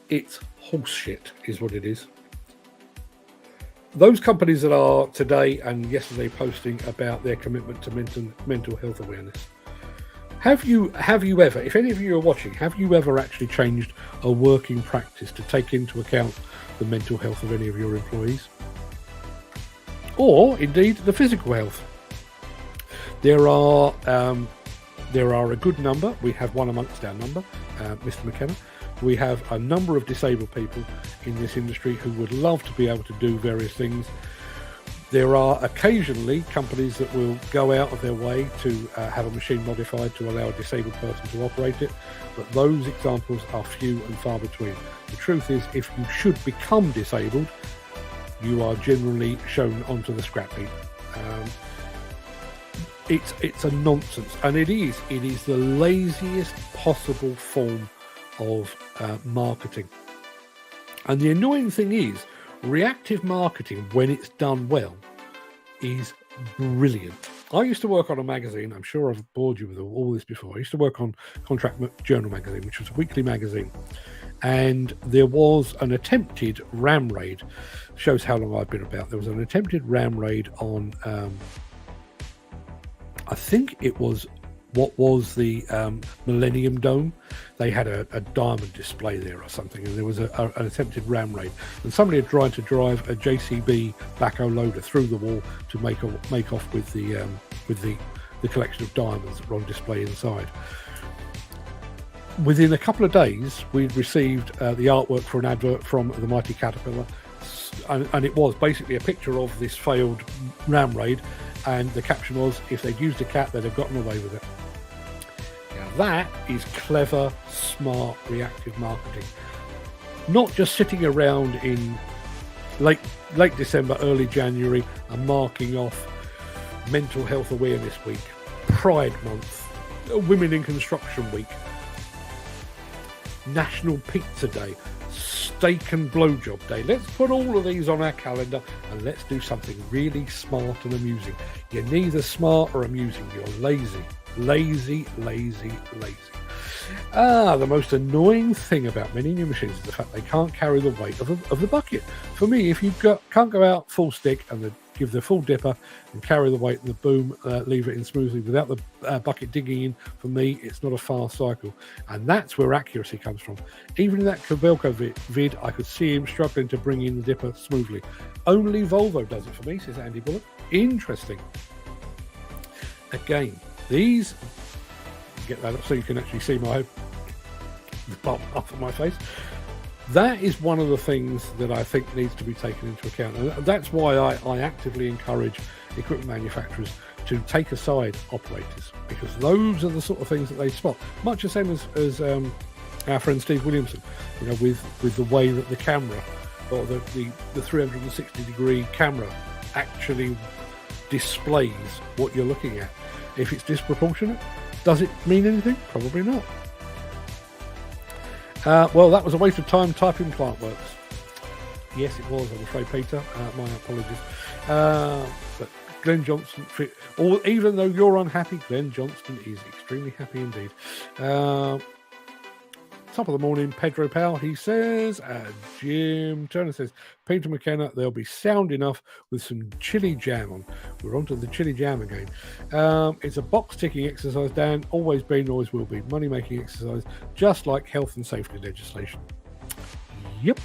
It's horse shit is what it is. Those companies that are today and yesterday posting about their commitment to mental health awareness, have you ever, if any of you are watching, have you ever actually changed a working practice to take into account the mental health of any of your employees? Or indeed the physical health? There are a good number. We have one amongst our number, Mr. McKenna. We have a number of disabled people in this industry who would love to be able to do various things. There are occasionally companies that will go out of their way to have a machine modified to allow a disabled person to operate it, but those examples are few and far between. The truth is, if you should become disabled, you are generally shown onto the scrap heap. It's a nonsense, and it is the laziest possible form of marketing. And the annoying thing is, reactive marketing, when it's done well, is brilliant. I used to work on a magazine. I'm sure I've bored you with all this before. I used to work on Contract Journal magazine, which was a weekly magazine, and there was an attempted ram raid. Shows how long I've been about. There was an attempted ram raid on I think it was what was the Millennium Dome. They had a diamond display there or something, and there was an attempted ram raid, and somebody had tried to drive a JCB backhoe loader through the wall to make off with the collection of diamonds that were on display inside. Within a couple of days, we'd received the artwork for an advert from the Mighty Caterpillar, and it was basically a picture of this failed ram raid, and the caption was, if they'd used a cat, they'd have gotten away with it. Now that is clever, smart, reactive marketing. Not just sitting around in late December, early January and marking off Mental Health Awareness Week, Pride Month, Women in Construction Week, National Pizza Day, Steak and Blowjob Day. Let's put all of these on our calendar and let's do something really smart and amusing. You're neither smart or amusing, you're lazy. Lazy, lazy, lazy. The most annoying thing about many new machines is the fact they can't carry the weight of the bucket. For me, if you can't go out full stick and give the full dipper and carry the weight and the boom, leave it in smoothly without the bucket digging in, for me, it's not a fast cycle. And that's where accuracy comes from. Even in that Kobelco vid, I could see him struggling to bring in the dipper smoothly. Only Volvo does it for me, says Andy Bullock. Interesting. Again, these, get that up so you can actually see the bottom half of my face. That is one of the things that I think needs to be taken into account. And that's why I actively encourage equipment manufacturers to take aside operators, because those are the sort of things that they spot. Much the same as our friend Steve Williamson, with the way that the camera, or the 360-degree camera actually displays what you're looking at. If it's disproportionate, does it mean anything? Probably not. Well, that was a waste of time typing Plantworx. Yes, it was, I'm afraid, Peter. My apologies. But Glenn Johnston, even though you're unhappy, Glenn Johnston is extremely happy indeed. Top of the morning, Pedro Powell, he says. Jim Turner says, Peter McKenna, they'll be sound enough with some chili jam on. We're on to the chili jam again. It's a box-ticking exercise, Dan. Always been, always will be. Money-making exercise, just like health and safety legislation. Yep.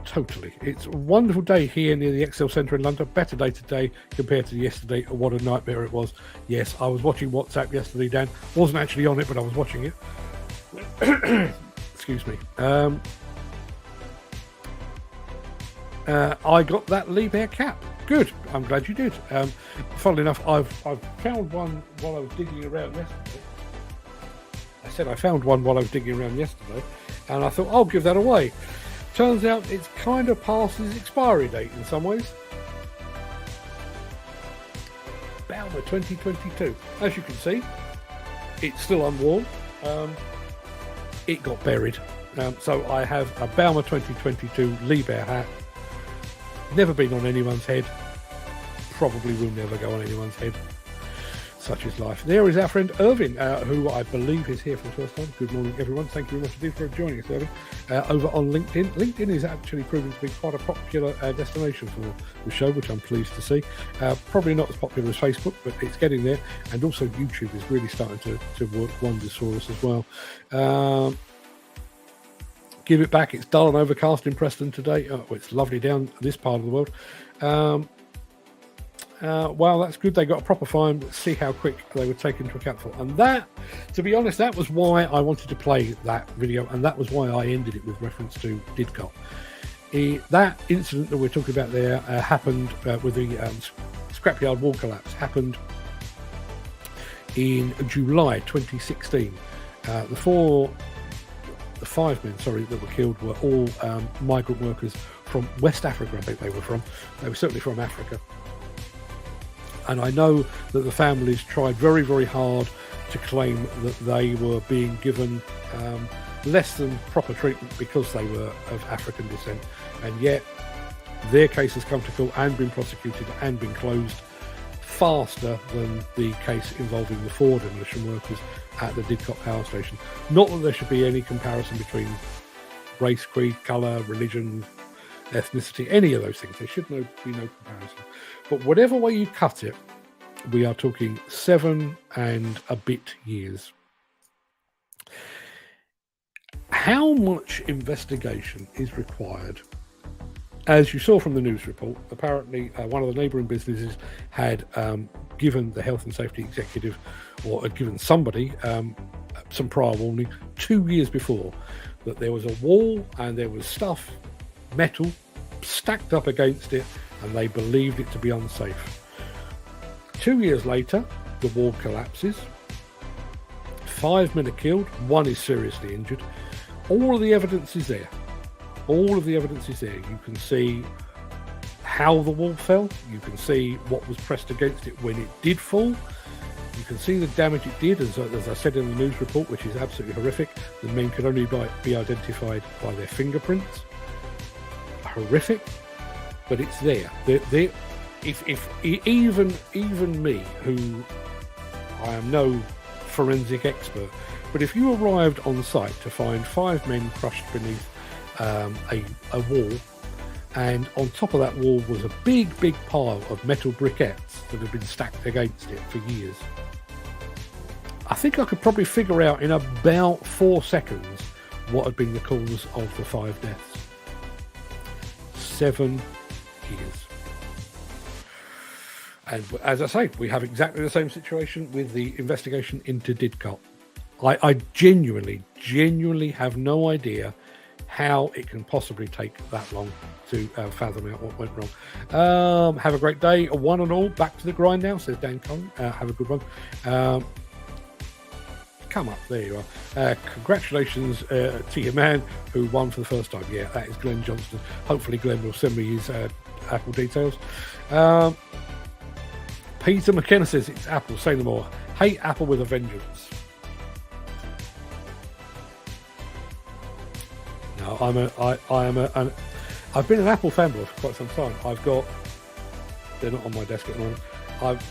Totally. It's a wonderful day here near the Excel Centre in London. Better day today compared to yesterday. What a nightmare it was. Yes, I was watching WhatsApp yesterday, Dan. Wasn't actually on it, but I was watching it. Excuse me. I got that Liebherr cap. Good. I'm glad you did. Funnily enough, I've found one while I was digging around yesterday. I said I found one while I was digging around yesterday, and I thought I'll give that away. Turns out it's kind of past its expiry date in some ways. Balmer 2022. As you can see, it's still unworn. It got buried. So I have a Balmer 2022 Liebherr hat. Never been on anyone's head. Probably will never go on anyone's head. Such is life. There is our friend Irvin, who I believe is here for the first time. Good morning, everyone. Thank you very much indeed for joining us, Irvin. Over on LinkedIn. LinkedIn is actually proving to be quite a popular destination for the show, which I'm pleased to see. Probably not as popular as Facebook, but it's getting there. And also YouTube is really starting to work wonders for us as well. Give it back. It's dull and overcast in Preston today. Oh, it's lovely down this part of the world. Well, that's good. They got a proper fine. Let's see how quick they were taken into account for. And that, to be honest, that was why I wanted to play that video, and that was why I ended it with reference to Didcot. That incident that we're talking about there happened with the scrapyard wall collapse. Happened in July 2016. The five men, that were killed were all migrant workers from West Africa, I think they were from. They were certainly from Africa. And I know that the families tried very, very hard to claim that they were being given less than proper treatment because they were of African descent. And yet their case has come to court and been prosecuted and been closed faster than the case involving the four demolition workers at the Didcot power station. Not that there should be any comparison between race, creed, colour, religion, ethnicity, any of those things. There should be no comparison. But whatever way you cut it, We are talking 7 and a bit years. How much investigation is required? As you saw from the news report, apparently one of the neighbouring businesses had given the health and safety executive, or had given somebody some prior warning 2 years before, that there was a wall and there was stuff, metal, stacked up against it, and they believed it to be unsafe. 2 years later, the wall collapses. 5 men are killed, 1 is seriously injured. All of the evidence is there. All of the evidence is there. You can see how the wall fell. You can see what was pressed against it when it did fall. You can see the damage it did, as I said in the news report, which is absolutely horrific. The men could only be identified by their fingerprints. Horrific, but it's there. If even me, who I am no forensic expert, but if you arrived on site to find 5 men crushed beneath a wall, and on top of that wall was a big pile of metal briquettes that had been stacked against it for years, I think I could probably figure out in about 4 seconds what had been the cause of the 5 deaths. 7 years. And as I say, we have exactly the same situation with the investigation into Didcot. I genuinely have no idea how it can possibly take that long to fathom out what went wrong. Have a great day, one and all. Back to the grind now, says Dan Collin. Have a good one. Come up, there you are. Congratulations to your man who won for the first time. Yeah, that is Glenn Johnston. Hopefully Glenn will send me his Apple details. Peter McKenna says it's Apple. Say no more. Hate Apple with a vengeance. No, I've been an Apple fanboy for quite some time. They're not on my desk at the moment. I've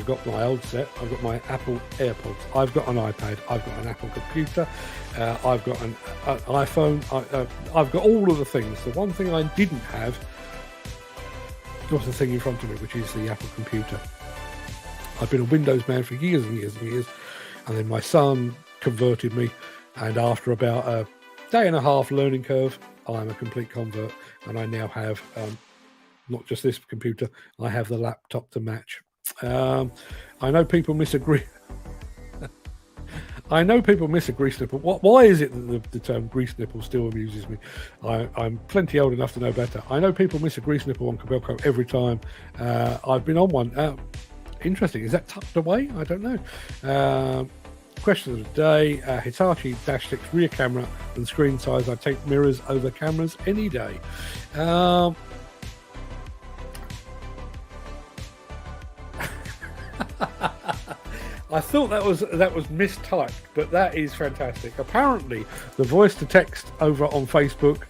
got my old set. I've got my Apple AirPods. I've got an iPad. I've got an Apple computer. I've got an iPhone. I've got all of the things. The one thing I didn't have was the thing in front of me, which is the Apple computer. I've been a Windows man for years and years and years, and then my son converted me, and after about a day and a half learning curve, I'm a complete convert, and I now have not just this computer, I have the laptop to match. I know people miss a grease nipple. Why is it that the term grease nipple still amuses me? I'm plenty old enough to know better. I know people miss a grease nipple on Kobelco every time. I've been on one. Interesting. Is that tucked away? I don't know. Question of the day: Hitachi Dash 6 rear camera and screen size. I take mirrors over cameras any day. I thought that was mistyped, but that is fantastic. Apparently, the voice to text over on Facebook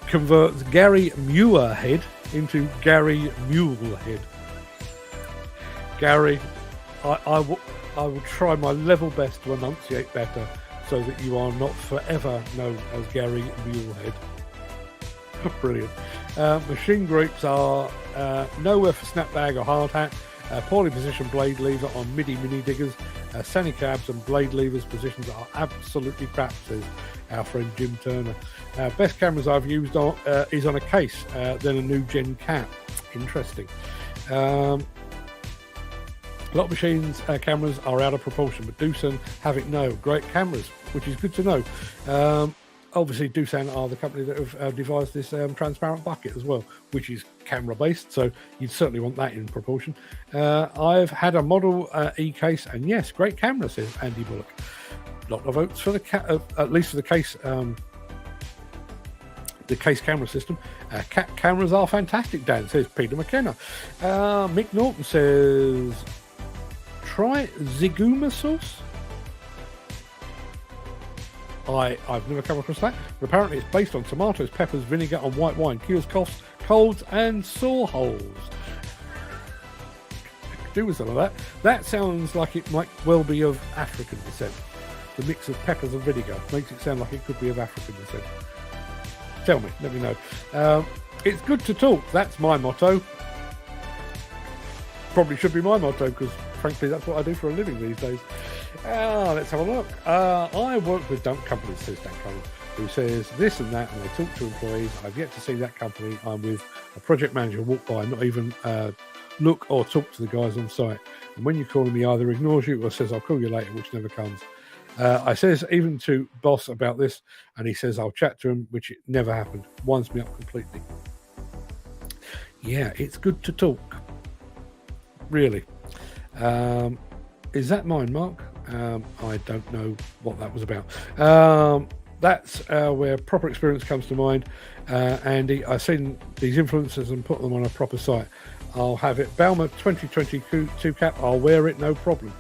converts Gary Muirhead into Gary Mulehead. Gary, I will try my level best to enunciate better so that you are not forever known as Gary Mulehead. Brilliant. Machine groups are nowhere for snapbag or hard hat. Poorly positioned blade lever on MIDI mini diggers. Sani cabs and blade levers positions are absolutely crap, says our friend Jim Turner. Best cameras I've used is on a case, then a new gen cap. Interesting. A lot of machines' cameras are out of proportion, but Doosan have it no. Great cameras, which is good to know. Obviously, Doosan are the company that have devised this transparent bucket as well, which is camera-based, so you'd certainly want that in proportion. I've had a Model E case, and yes, great camera, says Andy Bullock. A lot of votes for at least for the case camera system. Cat cameras are fantastic, Dan, says Peter McKenna. Mick Norton says, try Ziguma sauce. I've never come across that, but apparently it's based on tomatoes, peppers, vinegar, and white wine. Cures coughs, colds, and sore holes. Do with some of that. That sounds like it might well be of African descent. The mix of peppers and vinegar makes it sound like it could be of African descent. Tell me, let me know. It's good to talk. That's my motto. probably should be my motto, because frankly that's what I do for a living these days. Let's have a look. I work with companies, says Dan Cullen, who says this and that, and they talk to employees. I've yet to see that company. I'm with a project manager walk by, not even look or talk to the guys on site. And when you call him, he either ignores you or says, I'll call you later, which never comes. I says even to boss about this, and he says, I'll chat to him, which it never happened. Winds me up completely. Yeah, it's good to talk. Really. Is that mine, Mark? I don't know what that was about. That's where proper experience comes to mind. Andy, I've seen these influencers and put them on a proper site. I'll have it. Balmer 2022 cap. I'll wear it, no problem.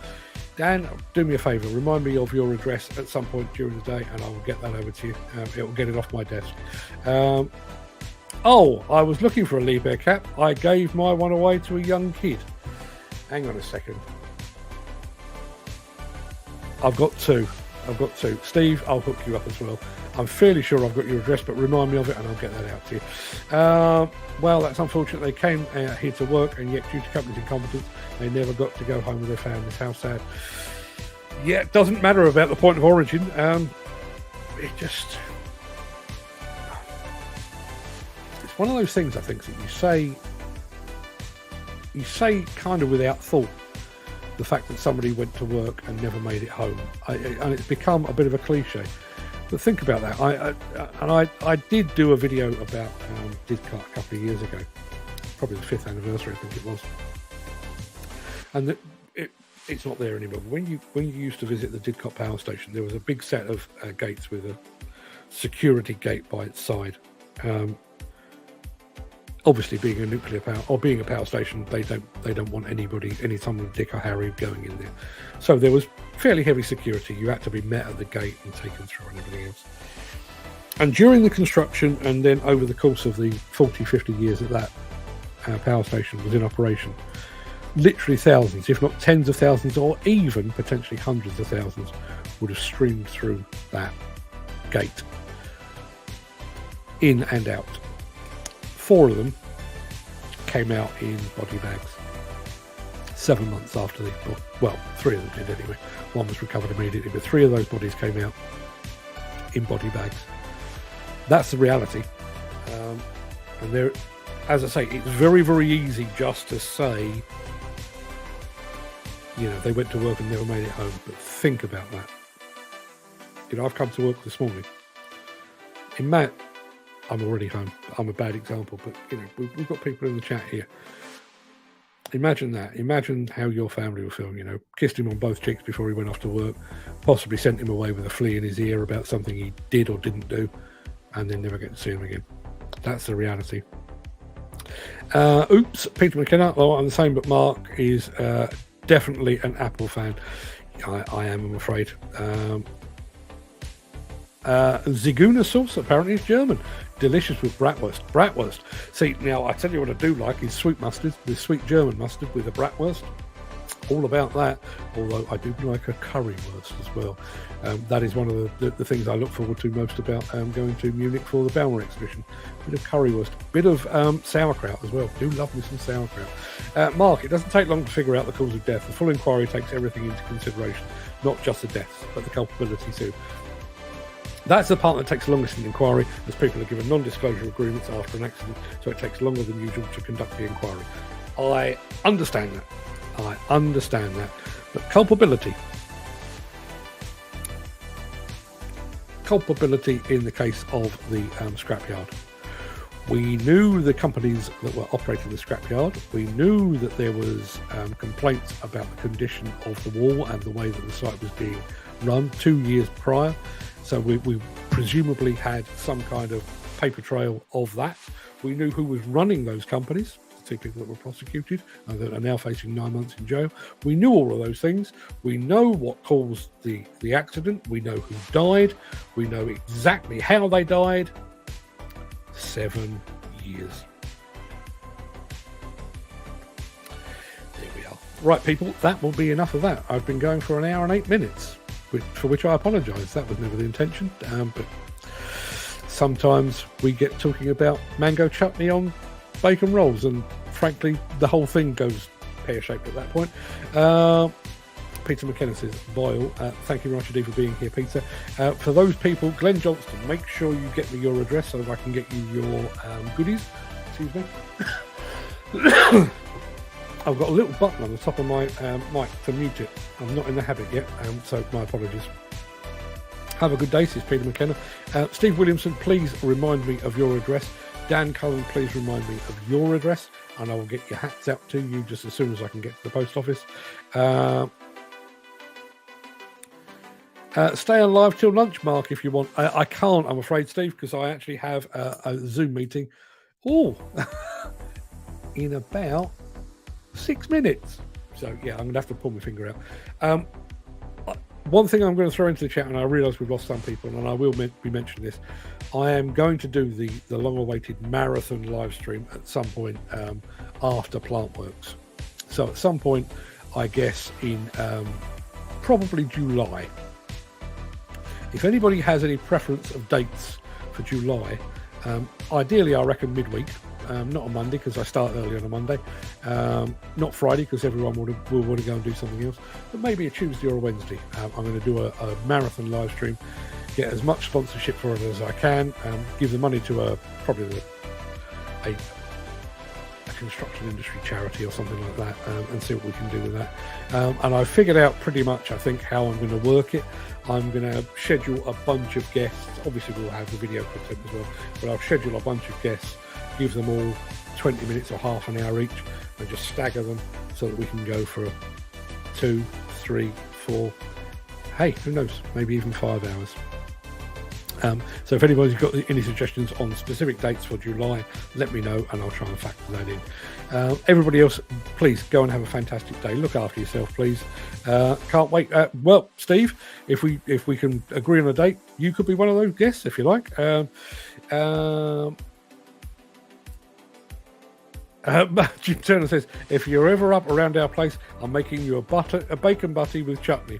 Dan, do me a favour. Remind me of your address at some point during the day, and I will get that over to you. It will get it off my desk. I was looking for a Lee Bear cap. I gave my one away to a young kid. Hang on a second. I've got two. Steve, I'll hook you up as well. I'm fairly sure I've got your address, but remind me of it and I'll get that out to you. Well, that's unfortunate. They came here to work, and yet due to company's incompetence, they never got to go home with their families. How sad. Yeah, it doesn't matter about the point of origin. It just... It's one of those things, I think, that you say kind of without thought. The fact that somebody went to work and never made it home, and it's become a bit of a cliche. But think about that. I did do a video about Didcot a couple of years ago, probably the 5th anniversary, I think it was. And it's not there anymore. When you used to visit the Didcot power station, there was a big set of gates with a security gate by its side. Obviously, being a nuclear power or being a power station, they don't want anybody, any Tom, Dick or Harry going in there. So there was fairly heavy security. You had to be met at the gate and taken through and everything else. And during the construction, and then over the course of the 40, 50 years that that power station was in operation, literally thousands, if not tens of thousands, or even potentially hundreds of thousands, would have streamed through that gate, in and out. 4 of them came out in body bags 7 months after the... Well, 3 of them did anyway. 1 was recovered immediately, but 3 of those bodies came out in body bags. That's the reality. And there, as I say, it's very, very easy just to say, you know, they went to work and never made it home. But think about that. You know, I've come to work this morning. In Matt, I'm already home. I'm a bad example, but you know, we've got people in the chat here. Imagine that. Imagine how your family will feel. You know, kissed him on both cheeks before he went off to work, possibly sent him away with a flea in his ear about something he did or didn't do, and then never get to see him again. That's the reality. Oops, Peter McKenna. Well, I'm the same, but Mark is definitely an Apple fan. I am, I'm afraid. Ziguna sauce apparently is German. Delicious with bratwurst. Bratwurst. See, now I tell you what I do like is sweet mustard, with sweet German mustard with a bratwurst. All about that. Although I do like a currywurst as well. That is one of the things I look forward to most about going to Munich for the Balmer exhibition. Bit of currywurst, bit of sauerkraut as well. Do love me some sauerkraut. Mark, it doesn't take long to figure out the cause of death. The full inquiry takes everything into consideration, not just the deaths, but the culpability too. That's the part that takes the longest in the inquiry, as people are given non-disclosure agreements after an accident, so it takes longer than usual to conduct the inquiry. I understand that. But culpability in the case of the scrapyard. We knew the companies that were operating the scrapyard. We knew that there was complaints about the condition of the wall and the way that the site was being run 2 years prior. So we presumably had some kind of paper trail of that. We knew who was running those companies, the 2 people that were prosecuted and that are now facing 9 months in jail. We knew all of those things. We know what caused the accident. We know who died. We know exactly how they died. 7 years. There we are. Right, people, that will be enough of that. I've been going for 1 hour and 8 minutes. For which I apologise. That was never the intention. But sometimes we get talking about mango chutney on bacon rolls, and frankly, the whole thing goes pear-shaped at that point. Peter McKenna says, Boyle, thank you very much indeed for being here, Peter. For those people, Glenn Johnston, make sure you get me your address so that I can get you your goodies. Excuse me. I've got a little button on the top of my mic to mute it. I'm not in the habit yet, so my apologies. Have a good day, says Peter McKenna. Steve Williamson, please remind me of your address. Dan Cullen, please remind me of your address, and I will get your hats out to you just as soon as I can get to the post office. Stay on live till lunch, Mark, if you want. I can't, I'm afraid, Steve, because I actually have a Zoom meeting. In about 6 minutes. So, yeah, I'm going to have to pull my finger out. One thing I'm going to throw into the chat, and I realise we've lost some people, and I will be mentioning this. I am going to do the long-awaited marathon live stream at some point after Plantworx. So at some point, I guess in probably July. If anybody has any preference of dates for July, ideally I reckon midweek. Not on Monday because I start early on a Monday. Not Friday because everyone will want to go and do something else. But maybe a Tuesday or a Wednesday. I'm going to do a marathon live stream, get as much sponsorship for it as I can, give the money to probably a construction industry charity or something like that, and see what we can do with that. And I've figured out pretty much, I think, how I'm going to work it. I'm going to schedule a bunch of guests. Obviously, we'll have the video content as well, but I'll schedule a bunch of guests, give them all 20 minutes or half an hour each, and just stagger them so that we can go for 2, 3, 4, hey, who knows, maybe even 5 hours. So if anybody's got any suggestions on specific dates for July, let me know and I'll try and factor that in. Everybody else, please go and have a fantastic day. Look after yourself, please. Can't wait. Well, Steve, if we can agree on a date, you could be one of those guests if you like. Jim Turner says, if you're ever up around our place, I'm making you a bacon butty with chutney.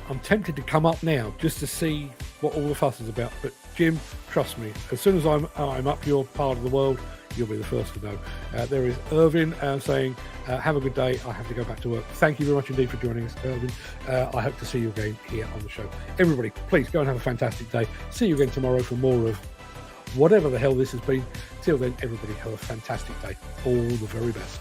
I'm tempted to come up now just to see what all the fuss is about. But Jim, trust me, as soon as I'm up your part of the world, you'll be the first to know. There is Irvin saying, have a good day. I have to go back to work. Thank you very much indeed for joining us, Irvin. I hope to see you again here on the show. Everybody, please go and have a fantastic day. See you again tomorrow for more of whatever the hell this has been. Till then, everybody have a fantastic day. All the very best.